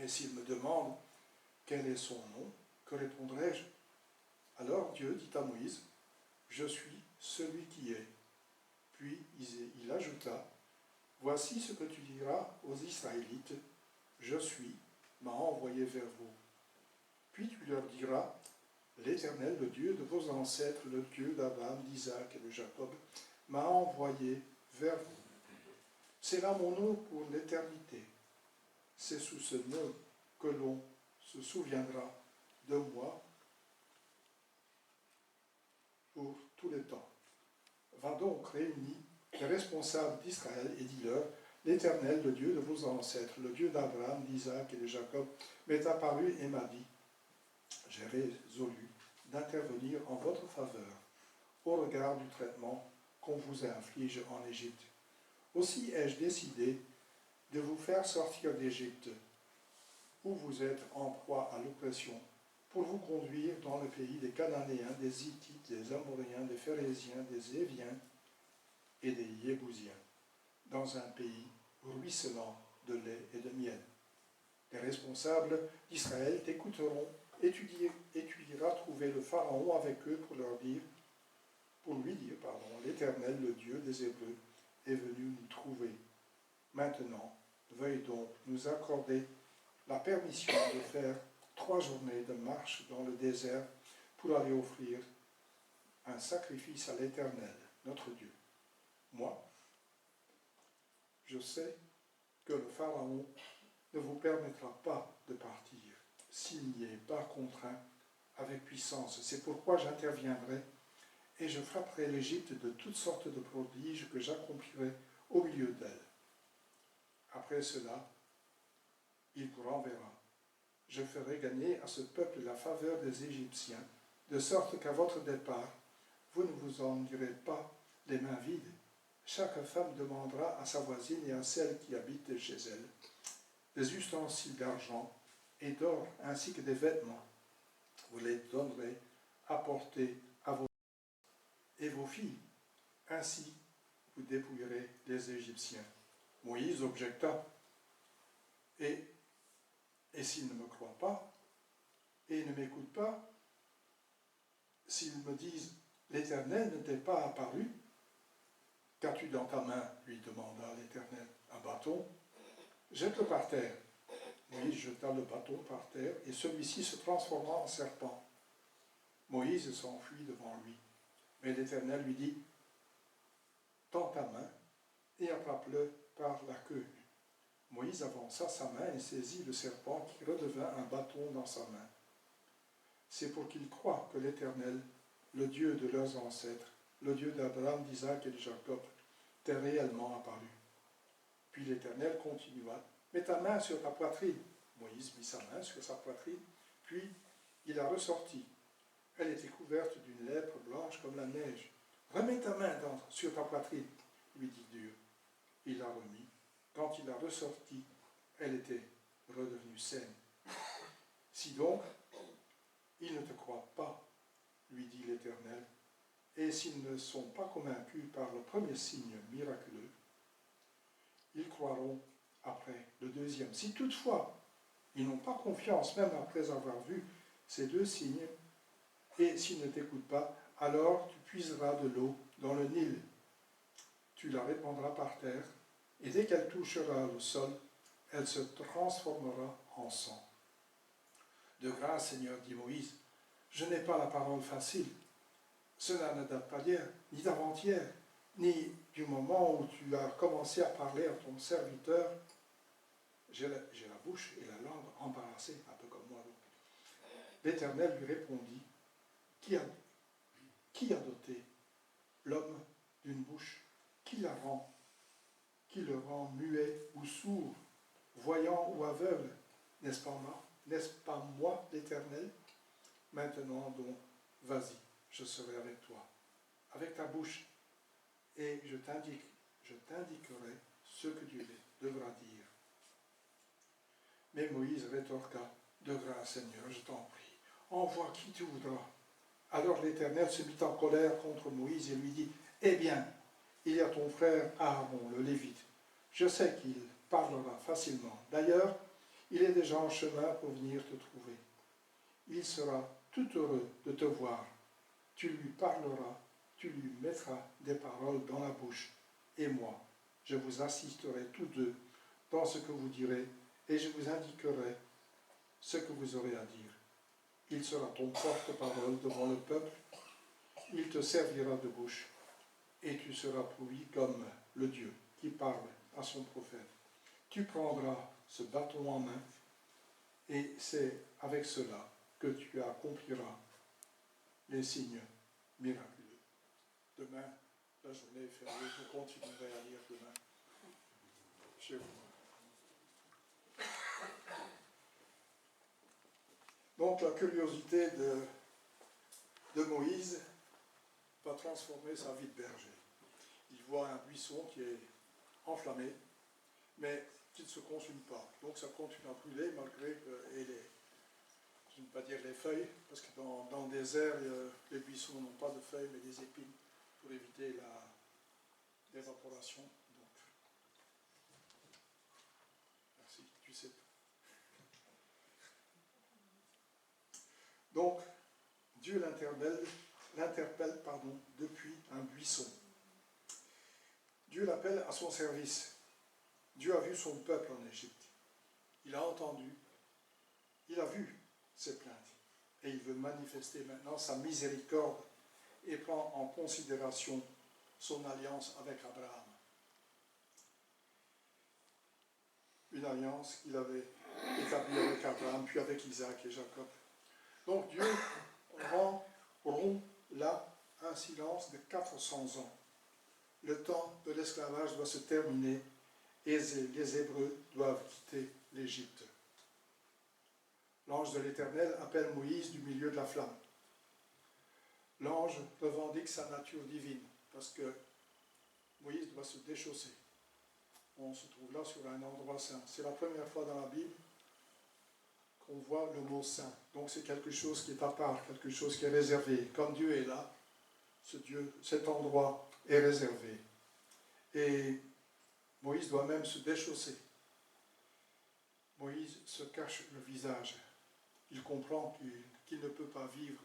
s'ils me demandent quel est son nom, que répondrai-je? Alors Dieu dit à Moïse, « Je suis celui qui est. » Puis il ajouta, « Voici ce que tu diras aux Israélites, je suis, m'a envoyé vers vous. Puis tu leur diras, l'Éternel, le Dieu de vos ancêtres, le Dieu d'Abraham, d'Isaac et de Jacob, m'a envoyé vers vous. C'est là mon nom pour l'éternité. C'est sous ce nom que l'on se souviendra de moi pour tous les temps. Va donc réunir les responsables d'Israël et dis-leur, l'Éternel, le Dieu de vos ancêtres, le Dieu d'Abraham, d'Isaac et de Jacob, m'est apparu et m'a dit, j'ai résolu d'intervenir en votre faveur au regard du traitement qu'on vous inflige en Égypte. Aussi ai-je décidé de vous faire sortir d'Égypte, où vous êtes en proie à l'oppression, pour vous conduire dans le pays des Cananéens, des Hittites, des Amoréens, des Phéréziens, des Éviens et des Yébousiens, dans un pays ruisselant de lait et de miel. Les responsables d'Israël t'écouteront et tu iras trouver le Pharaon avec eux pour lui dire, l'Éternel, le Dieu des Hébreux, est venu nous trouver. Maintenant, veuille donc nous accorder la permission de faire 3 journées de marche dans le désert pour aller offrir un sacrifice à l'Éternel, notre Dieu. Moi, je sais que le Pharaon ne vous permettra pas de partir s'il n'y est pas contraint avec puissance. C'est pourquoi j'interviendrai et je frapperai l'Égypte de toutes sortes de prodiges que j'accomplirai au milieu d'elle. Après cela, il vous renverra. Je ferai gagner à ce peuple la faveur des Égyptiens, de sorte qu'à votre départ, vous ne vous en irez pas les mains vides. Chaque femme demandera à sa voisine et à celle qui habite chez elle des ustensiles d'argent et d'or, ainsi que des vêtements. Vous les donnerez à porter à vos et vos filles. Ainsi, vous dépouillerez les Égyptiens. Moïse objecta. Et s'ils ne me croient pas et ne m'écoutent pas, s'ils me disent « L'Éternel ne t'est pas apparu », qu'as-tu dans ta main lui demanda l'Éternel. Un bâton. Jette-le par terre. Moïse jeta le bâton par terre et celui-ci se transforma en serpent. Moïse s'enfuit devant lui. Mais l'Éternel lui dit « Tends ta main et attrape-le par la queue. » Moïse avança sa main et saisit le serpent qui redevint un bâton dans sa main. C'est pour qu'ils croient que l'Éternel, le Dieu de leurs ancêtres, le Dieu d'Abraham, d'Isaac et de Jacob, t'est réellement apparu. Puis l'Éternel continua, « Mets ta main sur ta poitrine. » Moïse mit sa main sur sa poitrine, puis il la ressortit. Elle était couverte d'une lèpre blanche comme la neige. « Remets ta main sur ta poitrine, » lui dit Dieu. Il la remit. Quand il la ressortit, elle était redevenue saine. « Si donc, ils ne te croient pas, lui dit l'Éternel, et s'ils ne sont pas convaincus par le premier signe miraculeux, ils croiront après le deuxième. Si toutefois, ils n'ont pas confiance, même après avoir vu ces deux signes, et s'ils ne t'écoutent pas, alors tu puiseras de l'eau dans le Nil. Tu la répandras par terre, et dès qu'elle touchera le sol, elle se transformera en sang. De grâce, Seigneur, dit Moïse, je n'ai pas la parole facile. Cela ne date pas d'hier, ni d'avant-hier, ni du moment où tu as commencé à parler à ton serviteur. J'ai la bouche et la langue embarrassées, un peu comme moi. L'Éternel lui répondit, qui a doté l'homme d'une bouche? Qui la rend? Qui le rend muet ou sourd, voyant ou aveugle? N'est-ce pas moi, l'Éternel? Maintenant donc, vas-y, je serai avec toi, avec ta bouche, et je t'indiquerai ce que tu devras dire. Mais Moïse rétorqua, de grâce, Seigneur, je t'en prie, envoie qui tu voudras. Alors l'Éternel se mit en colère contre Moïse et lui dit, eh bien, il y a ton frère Aaron, le Lévite. Je sais qu'il parlera facilement. D'ailleurs, il est déjà en chemin pour venir te trouver. Il sera tout heureux de te voir. Tu lui parleras, tu lui mettras des paroles dans la bouche. Et moi, je vous assisterai tous deux dans ce que vous direz, et je vous indiquerai ce que vous aurez à dire. Il sera ton porte-parole devant le peuple, il te servira de bouche, et tu seras pour lui comme le Dieu qui parle à son prophète. Tu prendras ce bâton en main, et c'est avec cela que tu accompliras les signes miraculeux. Demain, la journée est fériée, je continuerai à lire demain chez vous. Donc la curiosité de Moïse va transformer sa vie de berger. Il voit un buisson qui est enflammé, mais qui ne se consume pas. Donc ça continue à brûler malgré je ne vais pas dire les feuilles, parce que dans le désert, les buissons n'ont pas de feuilles, mais des épines pour éviter l'évaporation. Donc, merci, tu sais tout. Donc, Dieu l'interpelle depuis un buisson. Dieu l'appelle à son service. Dieu a vu son peuple en Égypte. Il a entendu, il a vu ses plaintes. Et il veut manifester maintenant sa miséricorde et prend en considération son alliance avec Abraham. Une alliance qu'il avait établie avec Abraham, puis avec Isaac et Jacob. Donc Dieu rompt là un silence de 400 ans. Le temps de l'esclavage doit se terminer et les Hébreux doivent quitter l'Égypte. L'ange de l'Éternel appelle Moïse du milieu de la flamme. L'ange revendique sa nature divine parce que Moïse doit se déchausser. On se trouve là sur un endroit saint. C'est la première fois dans la Bible qu'on voit le mot saint. Donc c'est quelque chose qui est à part, quelque chose qui est réservé. Comme Dieu est là, cet endroit est réservé. Et Moïse doit même se déchausser. Moïse se cache le visage. Il comprend qu'il ne peut pas vivre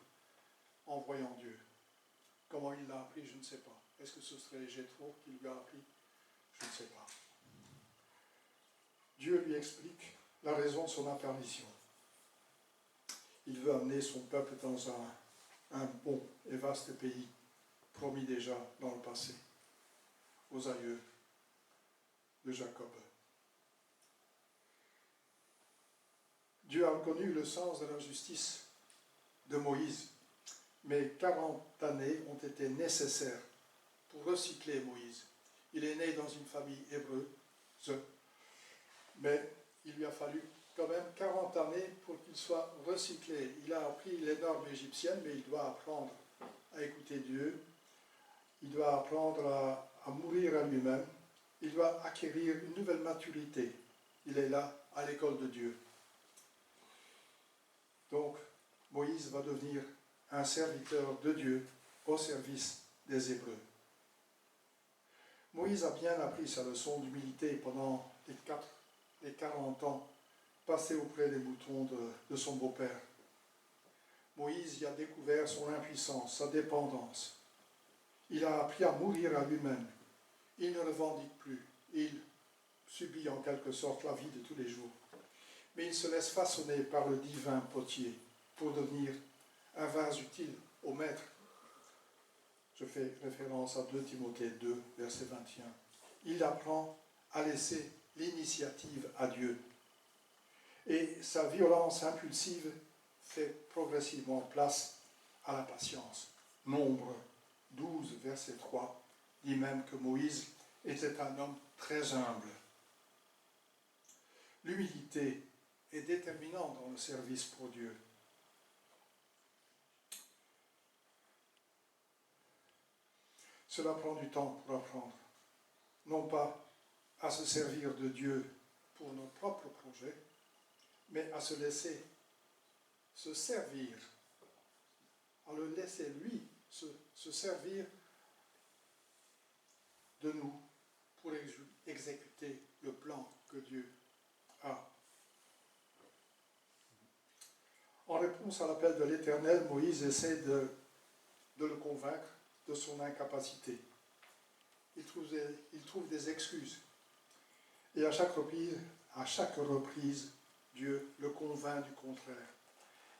en voyant Dieu. Comment il l'a appris, je ne sais pas. Est-ce que ce serait Jéthro qui lui a appris? Je ne sais pas. Dieu lui explique la raison de son apparition. Il veut amener son peuple dans un bon et vaste pays, promis déjà dans le passé, aux aïeux de Jacob. Dieu a reconnu le sens de la justice de Moïse, mais 40 années ont été nécessaires pour recycler Moïse. Il est né dans une famille hébreuse, mais il lui a fallu quand même 40 années pour qu'il soit recyclé. Il a appris les normes égyptiennes, mais il doit apprendre à écouter Dieu. Il doit apprendre à mourir à lui-même. Il doit acquérir une nouvelle maturité. Il est là, à l'école de Dieu. Donc, Moïse va devenir un serviteur de Dieu au service des Hébreux. Moïse a bien appris sa leçon d'humilité pendant les 40 ans passés auprès des moutons de son beau-père. Moïse y a découvert son impuissance, sa dépendance. Il a appris à mourir à lui-même. Il ne revendique plus. Il subit en quelque sorte la vie de tous les jours. Mais il se laisse façonner par le divin potier pour devenir un vase utile au maître. Je fais référence à 2 Timothée 2, verset 21. Il apprend à laisser l'initiative à Dieu. Et sa violence impulsive fait progressivement place à la patience. Nombre 12, verset 3, dit même que Moïse était un homme très humble. L'humilité est déterminante dans le service pour Dieu. Cela prend du temps pour apprendre, non pas à se servir de Dieu pour nos propres projets, mais à se laisser se servir, à le laisser lui se servir de nous pour exécuter le plan que Dieu a. En réponse à l'appel de l'Éternel, Moïse essaie de le convaincre de son incapacité. Il trouve des excuses. Et à chaque reprise, Dieu le convainc du contraire.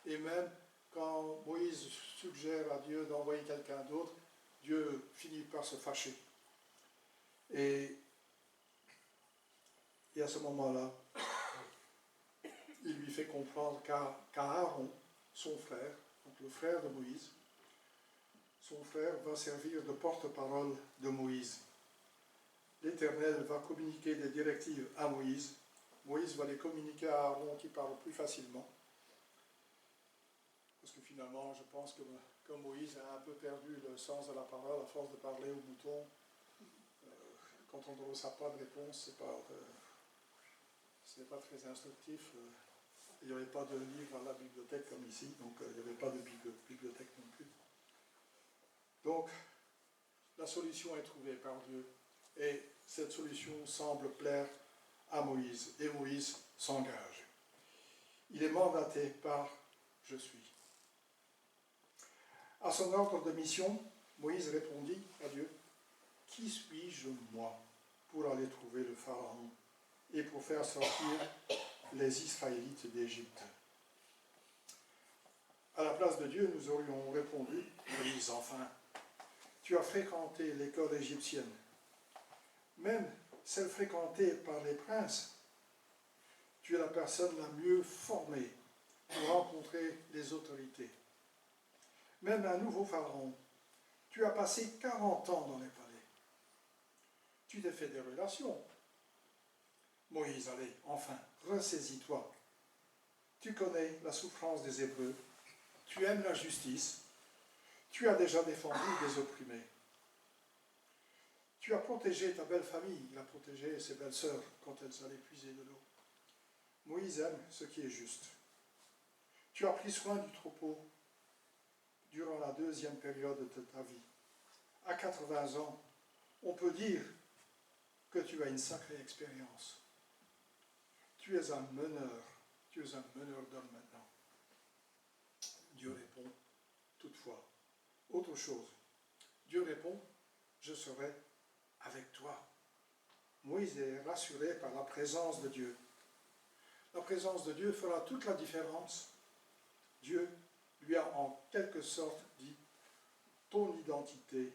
Et même quand Moïse suggère à Dieu d'envoyer quelqu'un d'autre, Dieu finit par se fâcher. Et à ce moment-là, il lui fait comprendre qu'Aaron, son frère, donc le frère de Moïse, son frère va servir de porte-parole de Moïse. L'Éternel va communiquer des directives à Moïse. Moïse va les communiquer à Aaron qui parle plus facilement. Parce que finalement, je pense que Moïse a un peu perdu le sens de la parole à force de parler aux moutons. Quand on ne reçoit pas de réponse, ce n'est pas très instructif. Il n'y avait pas de livre à la bibliothèque comme ici, donc il n'y avait pas de bibliothèque non plus. Donc, la solution est trouvée par Dieu. Et cette solution semble plaire à Moïse. Et Moïse s'engage. Il est mandaté par « Je suis ». À son ordre de mission, Moïse répondit à Dieu « Qui suis-je, moi, pour aller trouver le Pharaon et pour faire sortir les Israélites d'Égypte ?» À la place de Dieu, nous aurions répondu « Moïse, enfin, tu as fréquenté l'école égyptienne, même celle fréquentée par les princes. Tu es la personne la mieux formée pour rencontrer les autorités. Même un nouveau pharaon, tu as passé 40 ans dans les palais. Tu t'es fait des relations. Moïse, allez, enfin, ressaisis-toi. Tu connais la souffrance des Hébreux, tu aimes la justice, tu as déjà défendu des opprimés. Tu as protégé ta belle famille, il a protégé ses belles sœurs quand elles allaient puiser de l'eau. Moïse aime ce qui est juste. Tu as pris soin du troupeau durant la 2e période de ta vie. À 80 ans, on peut dire que tu as une sacrée expérience. Tu es un meneur d'hommes maintenant. Dieu répond, toutefois, autre chose. Dieu répond, je serai avec toi. Moïse est rassuré par la présence de Dieu. La présence de Dieu fera toute la différence. Dieu lui a en quelque sorte dit, ton identité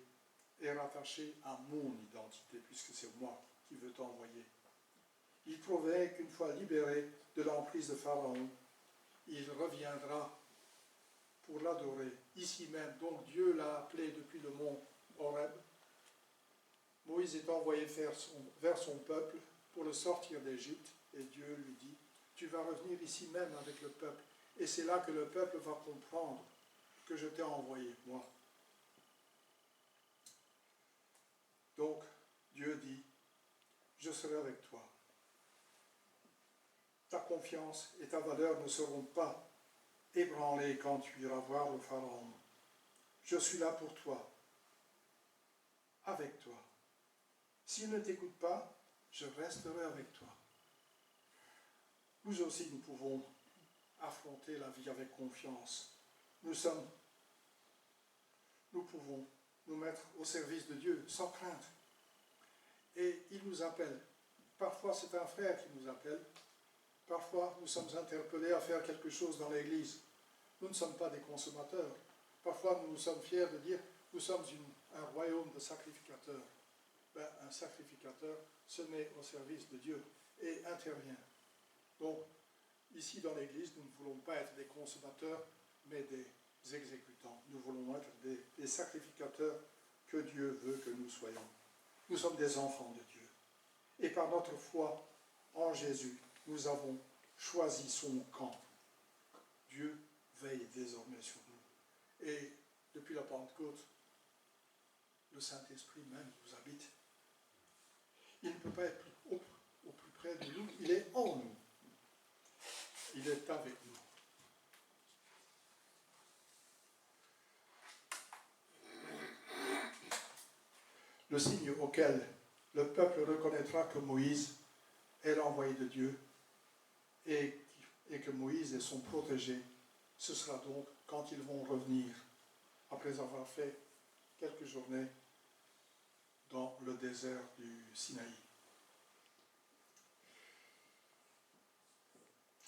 est rattachée à mon identité, puisque c'est moi qui veux t'envoyer. Il promet qu'une fois libéré de l'emprise de Pharaon, il reviendra pour l'adorer ici même. Donc Dieu l'a appelé depuis le mont Horeb. Moïse est envoyé vers son peuple pour le sortir d'Égypte, et Dieu lui dit, tu vas revenir ici même avec le peuple. Et c'est là que le peuple va comprendre que je t'ai envoyé, moi. Donc, Dieu dit, je serai avec toi. Ta confiance et ta valeur ne seront pas ébranlées quand tu iras voir le Pharaon. Je suis là pour toi, avec toi. S'il ne t'écoute pas, je resterai avec toi. Nous aussi, nous pouvons affronter la vie avec confiance. Nous pouvons nous mettre au service de Dieu sans crainte. Et il nous appelle. Parfois, c'est un frère qui nous appelle. Parfois, nous sommes interpellés à faire quelque chose dans l'Église. Nous ne sommes pas des consommateurs. Parfois, nous sommes fiers de dire, nous sommes un royaume de sacrificateurs. Un sacrificateur se met au service de Dieu et intervient. Donc, ici dans l'Église, nous ne voulons pas être des consommateurs, mais des exécutants. Nous voulons être des sacrificateurs que Dieu veut que nous soyons. Nous sommes des enfants de Dieu. Et par notre foi en Jésus, nous avons choisi son camp. Dieu veille désormais sur nous. Et depuis la Pentecôte, le Saint-Esprit même nous habite. Il ne peut pas être au plus près de nous, il est en nous. Il est avec nous. Le signe auquel le peuple reconnaîtra que Moïse est l'envoyé de Dieu et que Moïse est son protégé, ce sera donc quand ils vont revenir, après avoir fait quelques journées dans le désert du Sinaï.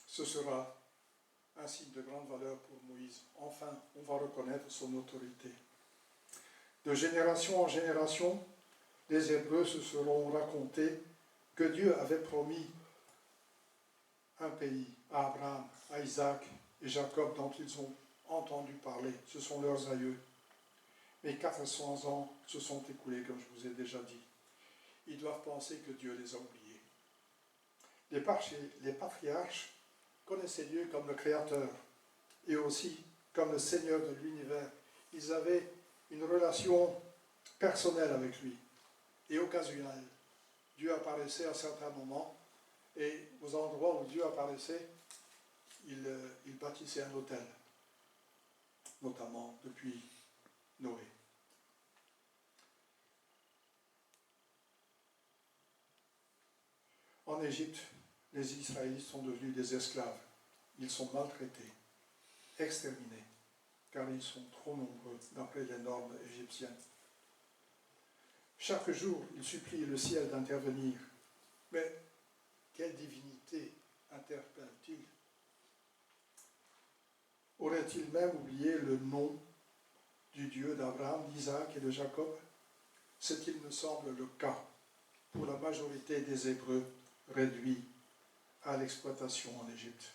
Ce sera un signe de grande valeur pour Moïse. Enfin, on va reconnaître son autorité. De génération en génération, les Hébreux se seront racontés que Dieu avait promis un pays à Abraham, à Isaac et Jacob dont ils ont entendu parler. Ce sont leurs aïeux. Mais 400 ans se sont écoulés, comme je vous ai déjà dit. Ils doivent penser que Dieu les a oubliés. Les patriarches connaissaient Dieu comme le Créateur et aussi comme le Seigneur de l'univers. Ils avaient une relation personnelle avec lui et occasionnelle. Dieu apparaissait à certains moments et aux endroits où Dieu apparaissait, il bâtissait un autel, notamment depuis Noé. En Égypte, les Israélites sont devenus des esclaves. Ils sont maltraités, exterminés, car ils sont trop nombreux d'après les normes égyptiennes. Chaque jour, ils supplient le ciel d'intervenir. Mais quelle divinité interpelle-t-il? Aurait-il même oublié le nom du Dieu d'Abraham, d'Isaac et de Jacob? Ce qu'il me semble le cas pour la majorité des Hébreux réduits à l'exploitation en Égypte.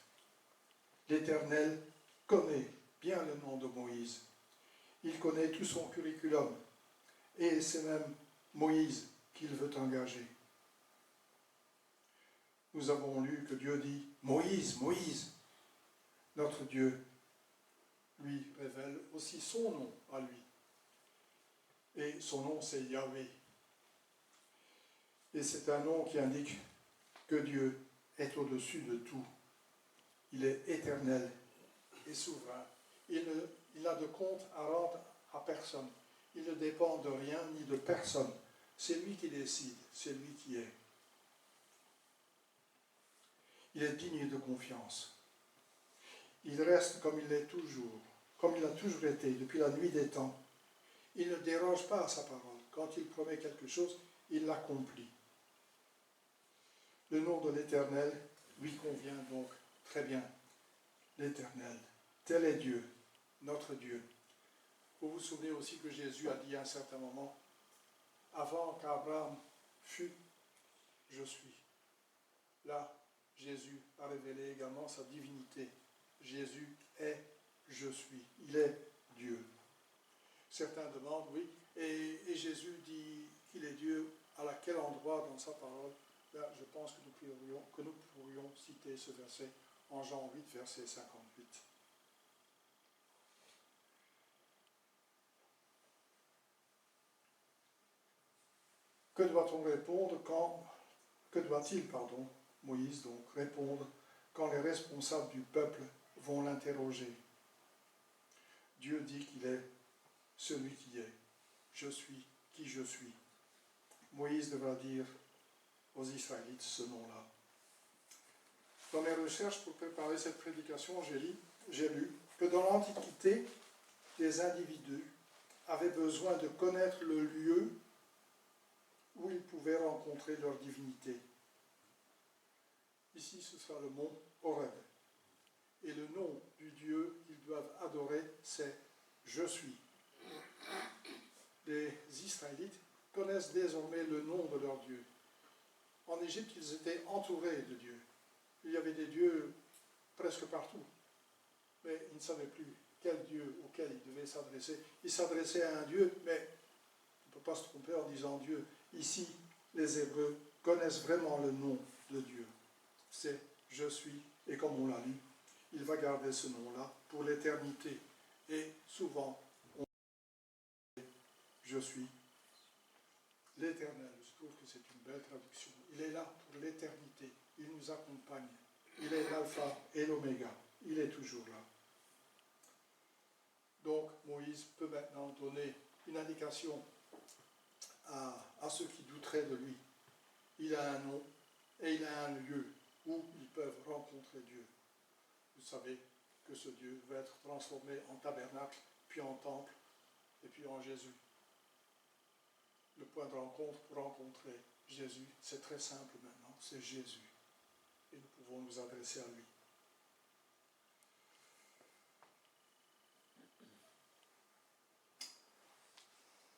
L'Éternel connaît bien le nom de Moïse. Il connaît tout son curriculum. Et c'est même Moïse qu'il veut engager. Nous avons lu que Dieu dit « Moïse, Moïse ». Notre Dieu lui révèle aussi son nom à lui. Et son nom, c'est Yahweh. Et c'est un nom qui indique que Dieu est au-dessus de tout. Il est éternel et souverain. Il n'a de compte à rendre à personne. Il ne dépend de rien ni de personne. C'est lui qui décide, c'est lui qui est. Il est digne de confiance. Il reste comme il l'est toujours, comme il a toujours été depuis la nuit des temps. Il ne déroge pas à sa parole. Quand il promet quelque chose, il l'accomplit. Le nom de l'Éternel lui convient donc très bien. L'Éternel, tel est Dieu, notre Dieu. Vous vous souvenez aussi que Jésus a dit à un certain moment, avant qu'Abraham fût, je suis. Là, Jésus a révélé également sa divinité. Jésus est, je suis. Il est Dieu. Certains demandent, oui, et Jésus dit qu'il est Dieu, à quel endroit dans sa parole? Là, je pense que nous pourrions citer ce verset en Jean 8, verset 58. Que doit-on répondre Moïse donc, répondre quand les responsables du peuple vont l'interroger? Dieu dit qu'il est celui qui est. Je suis qui je suis. Moïse devra dire aux Israélites ce nom-là. Dans mes recherches pour préparer cette prédication, j'ai lu que dans l'Antiquité, les individus avaient besoin de connaître le lieu où ils pouvaient rencontrer leur divinité. Ici, ce sera le mont Horeb. Et le nom du Dieu qu'ils doivent adorer, c'est « Je suis ». Les Israélites connaissent désormais le nom de leur Dieu. En Égypte, ils étaient entourés de dieux. Il y avait des dieux presque partout. Mais ils ne savaient plus quel Dieu auquel ils devaient s'adresser. Ils s'adressaient à un Dieu, mais on ne peut pas se tromper en disant Dieu. Ici, les Hébreux connaissent vraiment le nom de Dieu. C'est « Je suis », et comme on l'a lu, il va garder ce nom-là pour l'éternité. Et souvent, on dit « Je suis ». L'Éternel, je trouve que c'est une belle traduction. Il est là pour l'éternité. Il nous accompagne. Il est l'alpha et l'oméga. Il est toujours là. Donc, Moïse peut maintenant donner une indication à ceux qui douteraient de lui. Il a un nom et il a un lieu où ils peuvent rencontrer Dieu. Vous savez que ce Dieu va être transformé en tabernacle, puis en temple, et puis en Jésus. Le point de rencontre pour rencontrer Jésus, c'est très simple maintenant, c'est Jésus. Et nous pouvons nous adresser à lui.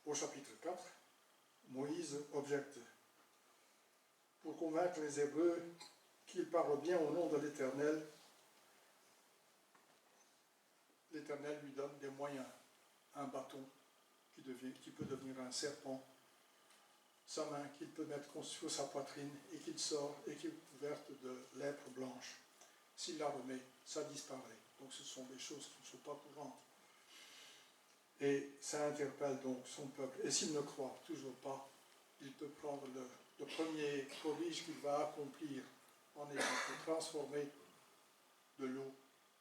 Au chapitre 4, Moïse objecte. Pour convaincre les Hébreux qu'ils parlent bien au nom de l'Éternel, l'Éternel lui donne des moyens. Un bâton qui peut devenir un serpent, sa main qu'il peut mettre sur sa poitrine et qu'il sort et qui est couverte de lèpre blanche. S'il la remet, ça disparaît. Donc ce sont des choses qui ne sont pas courantes. Et ça interpelle donc son peuple. Et s'il ne croit toujours pas, il peut prendre le premier prodige qu'il va accomplir en Égypte, transformer de l'eau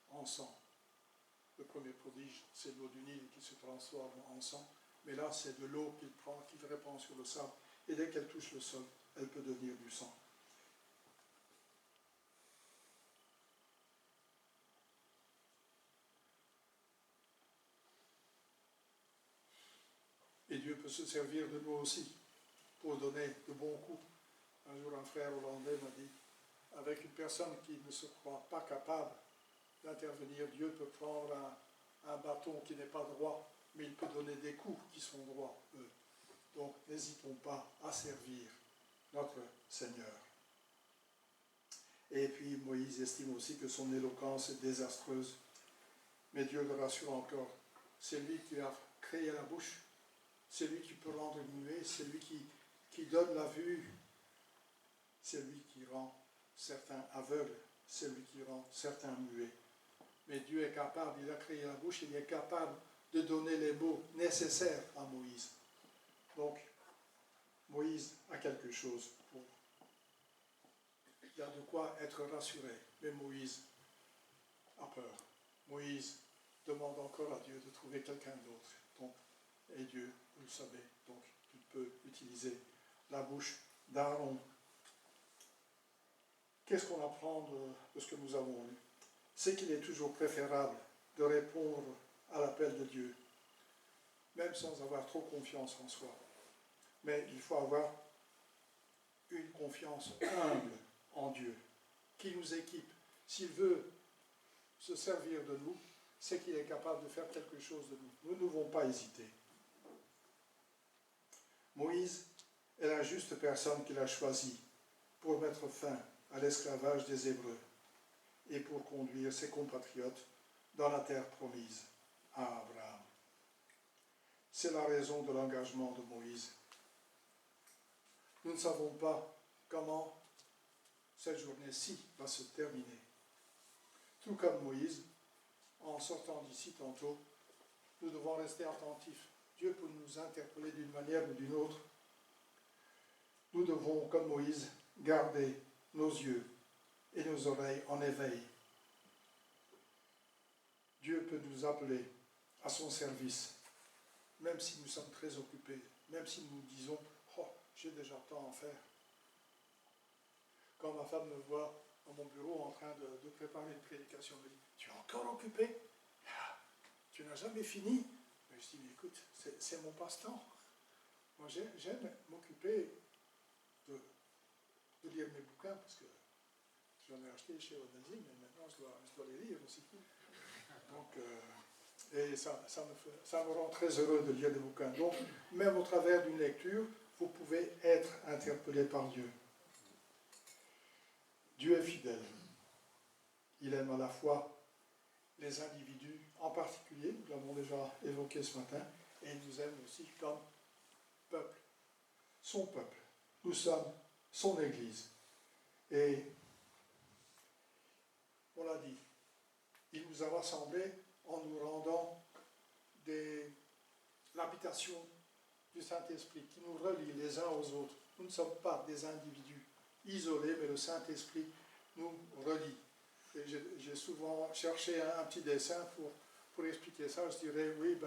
en sang. Le premier prodige, c'est l'eau du Nil qui se transforme en sang. Mais là, c'est de l'eau qu'il prend, qu'il répand sur le sable. Et dès qu'elle touche le sol, elle peut devenir du sang. Et Dieu peut se servir de nous aussi pour donner de bons coups. Un jour, un frère hollandais m'a dit, avec une personne qui ne se croit pas capable d'intervenir, Dieu peut prendre un bâton qui n'est pas droit, mais il peut donner des coups qui sont droits, eux. Donc, n'hésitons pas à servir notre Seigneur. Et puis, Moïse estime aussi que son éloquence est désastreuse. Mais Dieu le rassure encore. C'est lui qui a créé la bouche. C'est lui qui peut rendre muet. C'est lui qui donne la vue. C'est lui qui rend certains aveugles. C'est lui qui rend certains muets. Mais Dieu est capable, il a créé la bouche, il est capable de donner les mots nécessaires à Moïse. Donc, Moïse a quelque chose pour... Il y a de quoi être rassuré, mais Moïse a peur. Moïse demande encore à Dieu de trouver quelqu'un d'autre. Donc, et Dieu, vous le savez, donc il peut utiliser la bouche d'Aaron. Qu'est-ce qu'on apprend de ce que nous avons lu? C'est qu'il est toujours préférable de répondre à l'appel de Dieu, même sans avoir trop confiance en soi. Mais il faut avoir une confiance humble en Dieu, qui nous équipe. S'il veut se servir de nous, c'est qu'il est capable de faire quelque chose de nous. Nous ne devons pas hésiter. Moïse est la juste personne qu'il a choisie pour mettre fin à l'esclavage des Hébreux et pour conduire ses compatriotes dans la terre promise à Abraham. C'est la raison de l'engagement de Moïse. Nous ne savons pas comment cette journée-ci va se terminer. Tout comme Moïse, en sortant d'ici tantôt, nous devons rester attentifs. Dieu peut nous interpeller d'une manière ou d'une autre. Nous devons, comme Moïse, garder nos yeux et nos oreilles en éveil. Dieu peut nous appeler à son service, même si nous sommes très occupés, même si nous disons « Oh, j'ai déjà tant à faire ». Quand ma femme me voit dans mon bureau en train de préparer une prédication, elle me dit « Tu es encore occupé? Tu n'as jamais fini ?» Je dis « Mais écoute, c'est mon passe-temps. Moi, j'aime m'occuper de lire mes bouquins, parce que j'en ai acheté chez Odazine, mais maintenant je dois les lire aussi. Donc, et ça me rend très heureux de lire des bouquins. Donc, même au travers d'une lecture, vous pouvez être interpellé par Dieu. Dieu est fidèle. Il aime à la fois les individus en particulier, nous l'avons déjà évoqué ce matin, et il nous aime aussi comme peuple, son peuple. Nous sommes son Église. Et on l'a dit, il nous a rassemblés en nous rendant l'habitation du Saint-Esprit qui nous relie les uns aux autres. Nous ne sommes pas des individus isolés, mais le Saint-Esprit nous relie. Et j'ai souvent cherché un petit dessin pour expliquer ça. Je dirais, oui,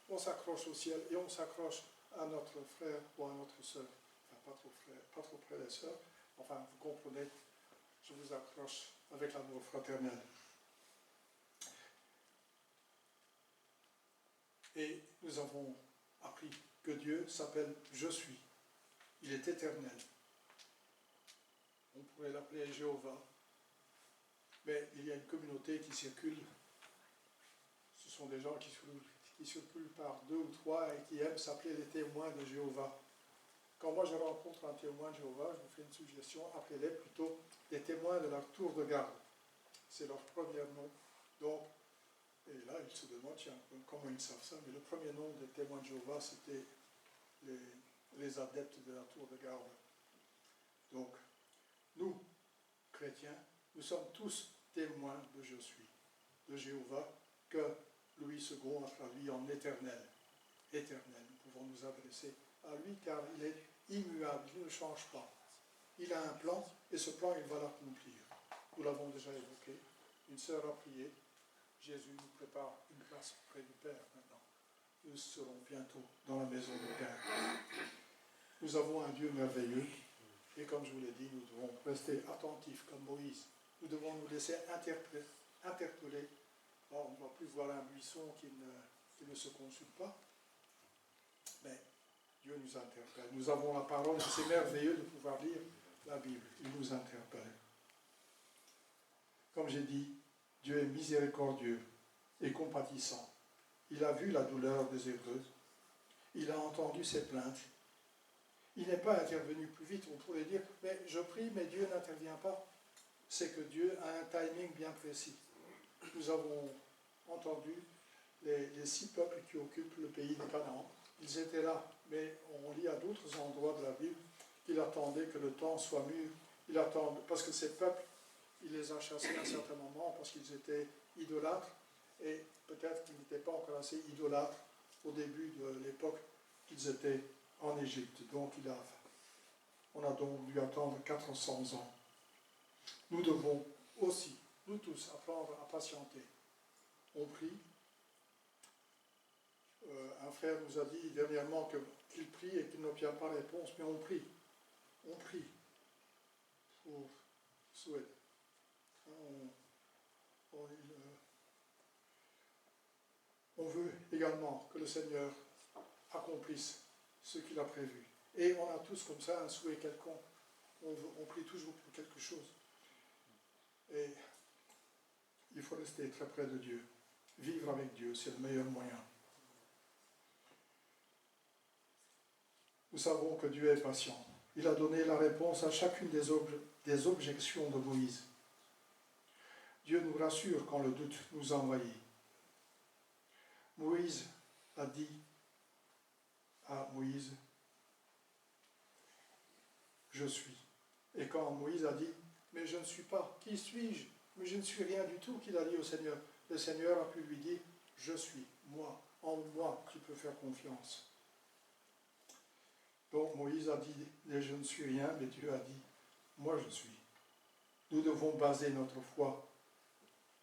on s'accroche au ciel et on s'accroche à notre frère ou à notre sœur. Enfin, pas trop près des sœurs. Enfin, vous comprenez, je vous accroche avec l'amour fraternel. Et nous avons appris que Dieu s'appelle « Je suis ». Il est éternel. On pourrait l'appeler Jéhovah. Mais il y a une communauté qui circule. Ce sont des gens qui circulent par 2 ou 3 et qui aiment s'appeler les témoins de Jéhovah. Quand moi je rencontre un témoin de Jéhovah, je vous fais une suggestion, appelez-les plutôt les témoins de la tour de garde. C'est leur premier nom. Donc, et là, ils se demandent comment ils savent ça, mais le premier nom des témoins de Jéhovah, c'était les adeptes de la tour de garde. Donc, nous, chrétiens, nous sommes tous témoins de Je suis, de Jéhovah, que Louis II a traduit en éternel. Éternel, nous pouvons nous adresser à lui car il est immuable, il ne change pas. Il a un plan et ce plan, il va l'accomplir. Nous l'avons déjà évoqué. Une sœur a prié. Jésus nous prépare une place près du Père maintenant. Nous serons bientôt dans la maison du Père. Nous avons un Dieu merveilleux et comme je vous l'ai dit, nous devons rester attentifs comme Moïse. Nous devons nous laisser interpeller. Alors, on ne va plus voir un buisson qui ne se consulte pas, mais Dieu nous interpelle. Nous avons la parole et c'est merveilleux de pouvoir lire la Bible. Il nous interpelle. Comme j'ai dit, Dieu est miséricordieux et compatissant. Il a vu la douleur des Hébreux. Il a entendu ses plaintes. Il n'est pas intervenu plus vite. On pourrait dire, mais je prie, mais Dieu n'intervient pas. C'est que Dieu a un timing bien précis. Nous avons entendu les 6 peuples qui occupent le pays de Canaan. Ils étaient là, mais on lit à d'autres endroits de la Bible qu'il attendait que le temps soit mûr. Il attendait, parce que ces peuples, il les a chassés à un certain moment parce qu'ils étaient idolâtres et peut-être qu'ils n'étaient pas encore assez idolâtres au début de l'époque qu'ils étaient en Égypte. Donc on a donc dû attendre 400 ans. Nous devons aussi, nous tous, apprendre à patienter. On prie. Un frère nous a dit dernièrement qu'il prie et qu'il n'obtient pas réponse, mais on prie. on prie pour Suède. On veut également que le Seigneur accomplisse ce qu'il a prévu. Et on a tous comme ça un souhait quelconque. On prie toujours pour quelque chose. Et il faut rester très près de Dieu. Vivre avec Dieu, c'est le meilleur moyen. Nous savons que Dieu est patient. Il a donné la réponse à chacune des objections de Moïse. Dieu nous rassure quand le doute nous envahit. Moïse a dit à Moïse, je suis. Et quand Moïse a dit, mais je ne suis pas, qui suis-je? Mais je ne suis rien du tout, qu'il a dit au Seigneur. Le Seigneur a pu lui dire, je suis, moi, en moi, tu peux faire confiance. Donc Moïse a dit, mais je ne suis rien, mais Dieu a dit, moi je suis. Nous devons baser notre foi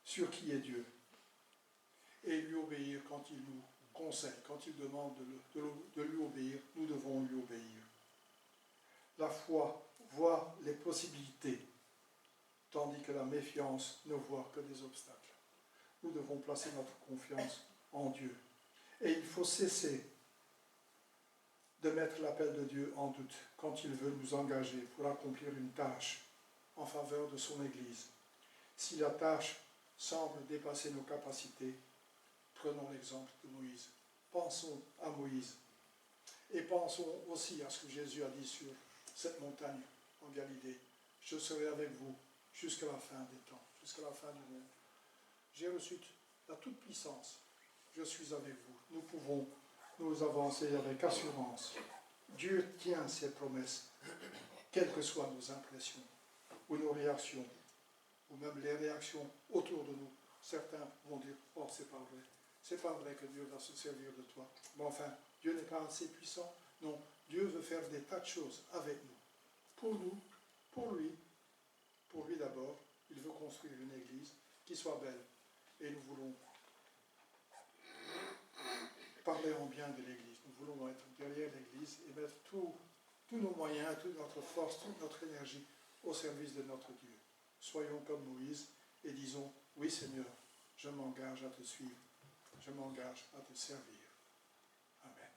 sur qui est Dieu et lui obéir quand il nous conseille, quand il demande de lui obéir, nous devons lui obéir. La foi voit les possibilités, tandis que la méfiance ne voit que des obstacles. Nous devons placer notre confiance en Dieu. Et il faut cesser de mettre l'appel de Dieu en doute quand il veut nous engager pour accomplir une tâche en faveur de son Église. Si la tâche semble dépasser nos capacités, prenons l'exemple de Moïse. Pensons à Moïse. Et pensons aussi à ce que Jésus a dit sur cette montagne en Galilée. Je serai avec vous jusqu'à la fin des temps, jusqu'à la fin du monde. J'ai reçu la toute-puissance. Je suis avec vous. Nous pouvons nous avancer avec assurance. Dieu tient ses promesses, quelles que soient nos impressions ou nos réactions, ou même les réactions autour de nous. Certains vont dire, oh, c'est pas vrai. C'est pas vrai que Dieu va se servir de toi. Mais enfin, Dieu n'est pas assez puissant. Non, Dieu veut faire des tas de choses avec nous. Pour nous, pour lui d'abord. Il veut construire une église qui soit belle. Et nous voulons parler en bien de l'église. Nous voulons être derrière l'église et mettre tous nos moyens, toute notre force, toute notre énergie au service de notre Dieu. Soyons comme Moïse et disons, oui Seigneur, je m'engage à te suivre. Je m'engage à te servir. Amen.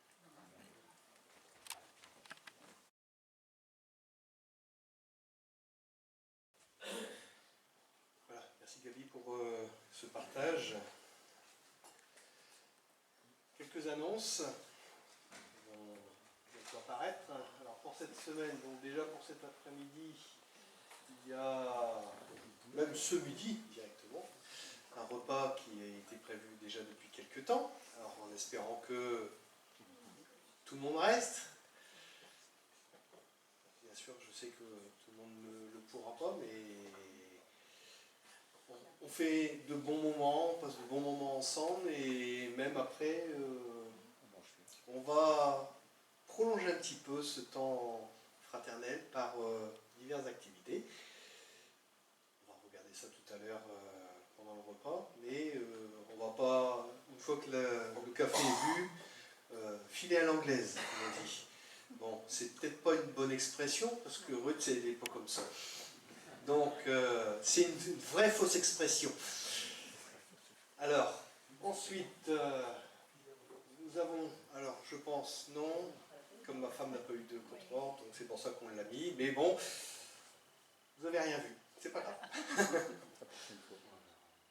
Voilà, merci Gabi pour ce partage. Quelques annonces vont apparaître. Alors pour cette semaine, donc déjà pour cet après-midi, il y a, même ce midi directement, un repas qui a été prévu déjà depuis quelques temps, alors en espérant que tout le monde reste. Bien sûr, je sais que tout le monde ne le pourra pas, mais on fait de bons moments, on passe de bons moments ensemble, et même après, on va prolonger un petit peu ce temps fraternel par diverses activités. On va regarder ça tout à l'heure pendant le repas, mais on va pas, une fois que le café est bu, filer à l'anglaise, comme on dit. Bon, c'est peut-être pas une bonne expression, parce que Ruth, c'est pas comme ça. Donc, c'est une vraie fausse expression. Alors, ensuite, nous avons, alors je pense, non, comme ma femme n'a pas eu de contrôle, donc c'est pour ça qu'on l'a mis, mais bon, vous n'avez rien vu, c'est pas grave.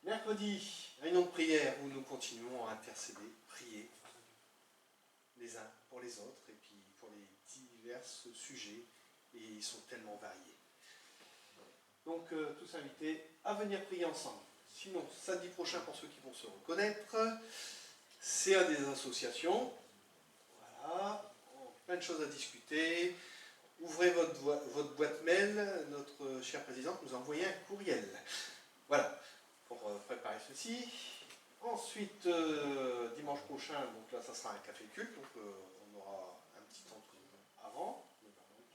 Mercredi, réunion de prière où nous continuons à intercéder, prier les uns pour les autres et puis pour les divers sujets, et ils sont tellement variés. Donc, tous invités à venir prier ensemble. Sinon, samedi prochain, pour ceux qui vont se reconnaître, c'est à des associations. Voilà, plein de choses à discuter. Ouvrez votre boîte mail. Notre chère présidente nous a envoyé un courriel. Voilà, pour préparer ceci. Ensuite, dimanche prochain, donc là, ça sera un café culte. Donc, on aura un petit temps avant,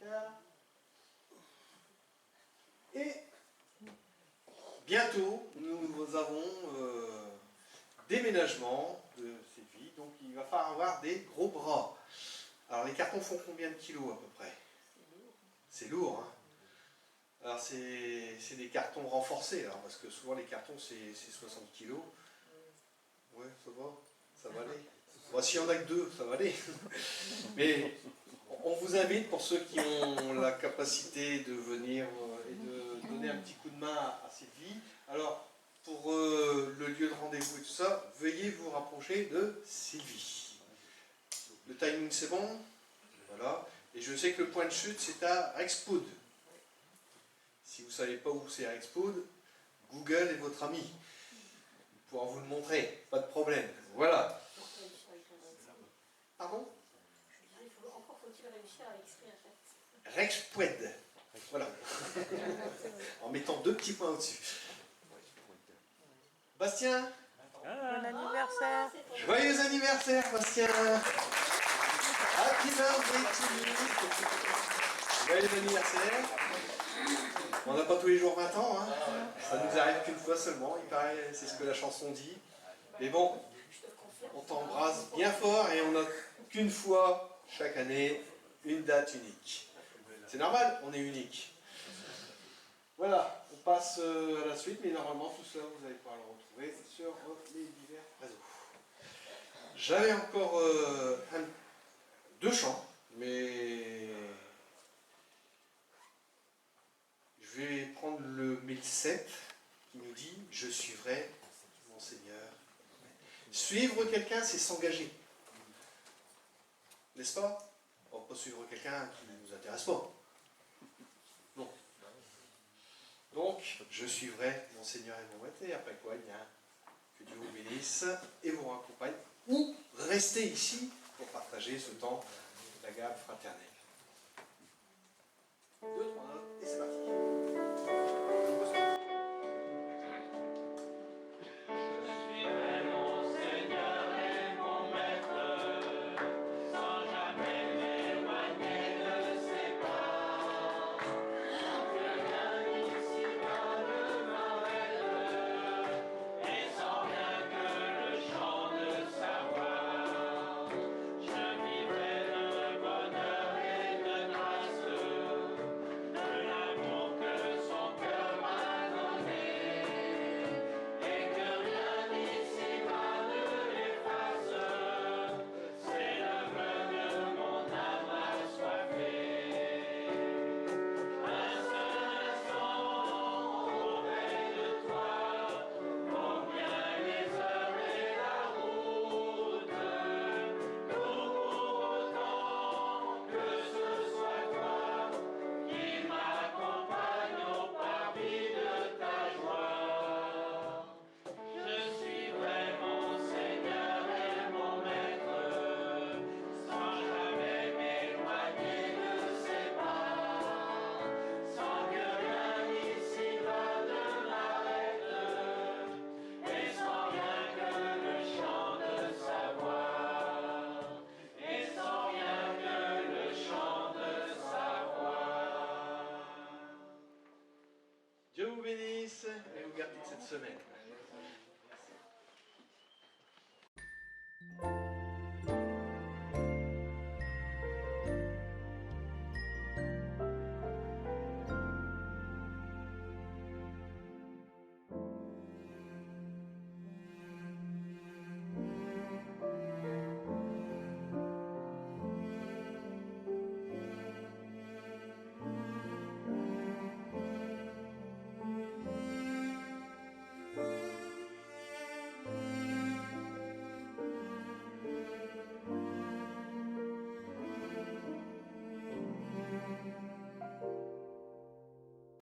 9h15. Et bientôt, nous avons déménagement de Séville, donc il va falloir avoir des gros bras. Alors les cartons font combien de kilos à peu près? C'est lourd, hein. Alors c'est des cartons renforcés, alors, parce que souvent les cartons c'est 60 kilos. Ouais, ça va aller. Bon, s'il n'y en a que 2, ça va aller. Mais on vous invite, pour ceux qui ont la capacité de venir et de donner un petit coup de main à Sylvie. Alors, pour le lieu de rendez-vous et tout ça, veuillez vous rapprocher de Sylvie. Le timing c'est bon, voilà. Et je sais que le point de chute c'est à Rexpoud. Si vous ne savez pas où c'est Rexpoud, Google est votre ami. Il pourra vous le montrer, pas de problème. Voilà. Pardon? Encore faut-il réussir à l'écrire. Rexpoud. Voilà. En mettant 2 petits points au-dessus. Bastien. Bon anniversaire. Joyeux anniversaire, Bastien. Happy birthday to you. Joyeux anniversaire. On n'a pas tous les jours 20 ans, hein. Ça nous arrive qu'une fois seulement, il paraît, c'est ce que la chanson dit. Mais bon, on t'embrasse bien fort et on n'a qu'une fois chaque année une date unique. C'est normal, on est unique. Voilà, on passe à la suite, mais normalement tout ça vous allez pouvoir le retrouver sur les divers réseaux. J'avais encore 2 chants, mais je vais prendre le 1007 qui nous dit « Je suivrai mon Seigneur ». Suivre quelqu'un, c'est s'engager. N'est-ce pas? On ne va pas suivre quelqu'un qui ne nous intéresse pas. Non. Donc, je suivrai mon Seigneur et mon Maître. Et après quoi, il y a que Dieu vous bénisse et vous raccompagne. Ou restez ici pour partager ce temps de la gamme fraternelle. 2, 3 notes et c'est parti. Dieu vous bénisse et vous garde toute cette semaine.